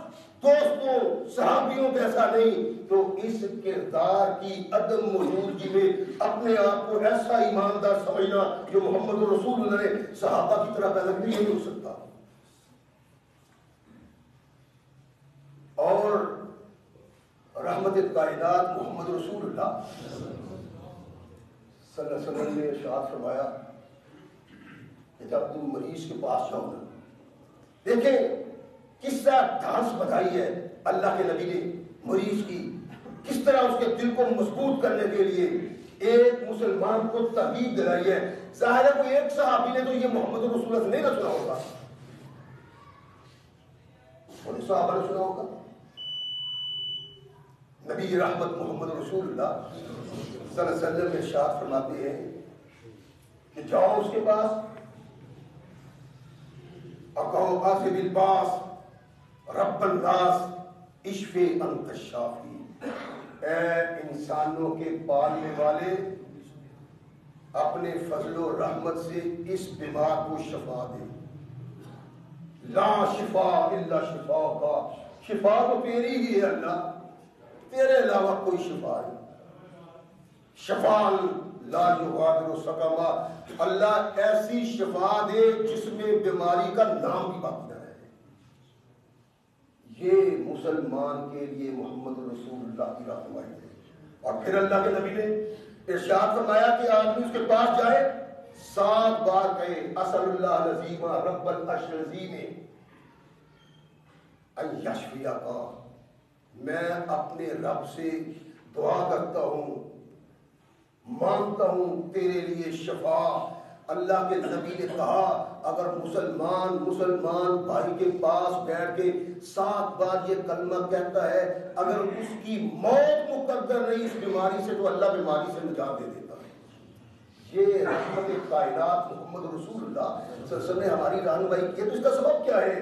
دوستوں صحابیوں جیسا نہیں، تو اس کردار کی عدم موجودگی میں اپنے آپ کو ایسا ایماندار سمجھنا جو محمد رسول اللہ نے صحابہ کی طرح پیدا نہیں ہو سکتا. اور رحمت کائنات محمد رسول اللہ صلی اللہ علیہ وسلم نے ارشاد فرمایا کہ جب تم مریض کے پاس جاؤ نا، دیکھیں کس طرح ڈھانس بتائی ہے اللہ کے نبی نے مریض کی، کس طرح اس کے دل کو مضبوط کرنے کے لیے ایک مسلمان کو تحریک دلائی ہے. ظاہر ہے کوئی ایک صحابی نے تو یہ محمد رسول اللہ سے نہیں نہ سنا ہوگا، انہیں صحابہ نے سنا ہوگا. نبی رحمت محمد رسول اللہ صلی اللہ علیہ وسلم ارشاد فرماتے ہیں کہ جاؤ اس کے پاس اور کہو آصف الباس رب الناس اشف انت الشافی. اے انسانوں کے پالنے والے اپنے فضل و رحمت سے اس بیمار کو شفا دے. لا شفا الا شفا کا، شفا تو تیری ہی ہے اللہ، تیرے علاوہ کوئی شفا نہیں. شفا لا یغادر سقما، اللہ ایسی شفا دے جس میں بیماری کا نام بھی باقی نہ رہے. یہ مسلمان کے لیے محمد رسول اللہ کی رہنمائی ہے. اور پھر اللہ کے نبی نے ارشاد فرمایا کہ آدمی اس کے پاس جائے 7 بار کہے اسأل اللہ العظیم رب العرش العظیم ان یشفیک، میں اپنے رب سے دعا کرتا ہوں، مانگتا ہوں تیرے لیے شفا، اللہ کے نبی نے کہا اگر مسلمان بھائی کے پاس بیٹھ کے 7 بار یہ کلمہ کہتا ہے، اگر اس کی موت مقدر نہیں اس بیماری سے تو اللہ بیماری سے نجات دے دیتا ہے۔ یہ رحمت کائنات محمد رسول اللہ صلی اللہ علیہ وسلم نے ہماری رہنمائی کی ہے۔ تو اس کا سبب کیا ہے؟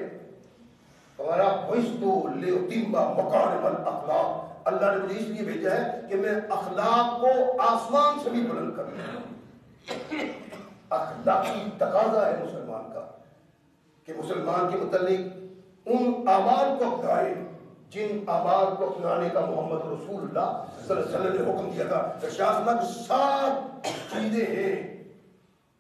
ہمارا بھشتو لیتیمہ مکارم الاخلاق، اللہ نے مجھے اس لیے بھیجا ہے کہ میں اخلاق کو آسمان سے بھی بلند کروں۔ اخلاقی تقاضا ہے مسلمان کا کہ مسلمان کے متعلق ان اعمال کو اپنائے جن اعمال کو اپنانے کا محمد رسول اللہ صلی اللہ علیہ وسلم نے حکم دیا تھا۔ شاذ 7 چیزیں ہیں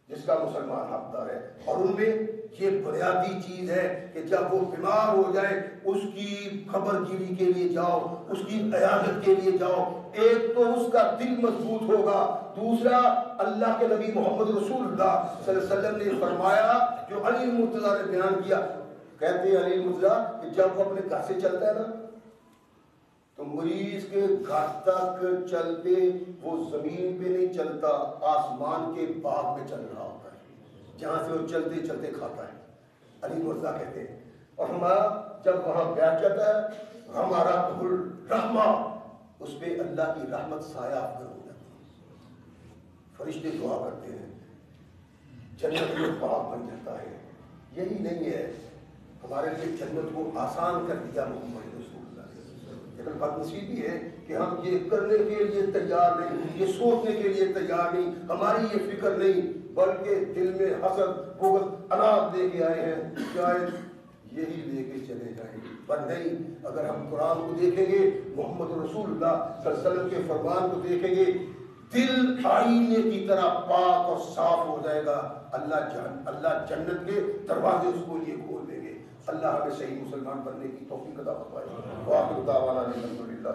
جس کا مسلمان حقدار ہے، اور ان میں یہ بنیادی چیز ہے کہ جب وہ بیمار ہو جائے اس کی خبر گیری کے لیے جاؤ، اس کی عیادت کے لیے جاؤ۔ ایک تو اس کا دل مضبوط ہوگا، دوسرا اللہ کے نبی محمد رسول اللہ صلی اللہ علیہ وسلم نے فرمایا جو علی مرتضیٰ نے بیان کیا، کہتے ہیں علی مرتضیٰ کہ جب وہ اپنے گھر سے چلتا ہے نا تو مریض کے گھر تک چلتے وہ زمین پہ نہیں چلتا، آسمان کے باغ میں چل رہا ہوتا ہے جہاں سے وہ چلتے چلتے کھاتا ہے، علی مرتضیٰ کہتے ہیں۔ اور ہمارا جب وہاں بیٹھ جاتا ہے ہمارا الرحمہ اس پہ اللہ کی رحمت سایہ افغان ہو جاتی ہے، فرشتے دعا کرتے ہیں، جنت میں باغ بن جاتا ہے۔ یہی نہیں ہے ہمارے لیے جنت کو آسان کر دیا محمد رسول اللہ، لیکن بدنصیبی ہے کہ ہم یہ کرنے کے لیے تیار نہیں، یہ سوچنے کے لیے تیار نہیں، ہماری یہ فکر نہیں، بلکہ دل میں حسد بغض اناد لے کے آئے ہیں، شاید یہی لے کے چلے جائیں۔ پر نہیں، اگر ہم قرآن کو دیکھیں گے، محمد رسول اللہ صلی اللہ علیہ وسلم کے فرمان کو دیکھیں گے، دل آئینے کی طرح پاک اور صاف ہو جائے گا۔ اللہ جنت کے دروازے اس کو لیے کھول دیں گے۔ اللہ ہمیں صحیح مسلمان بننے کی توفیق عطا فرمائے۔ وآخر دعوانا الحمدللہ۔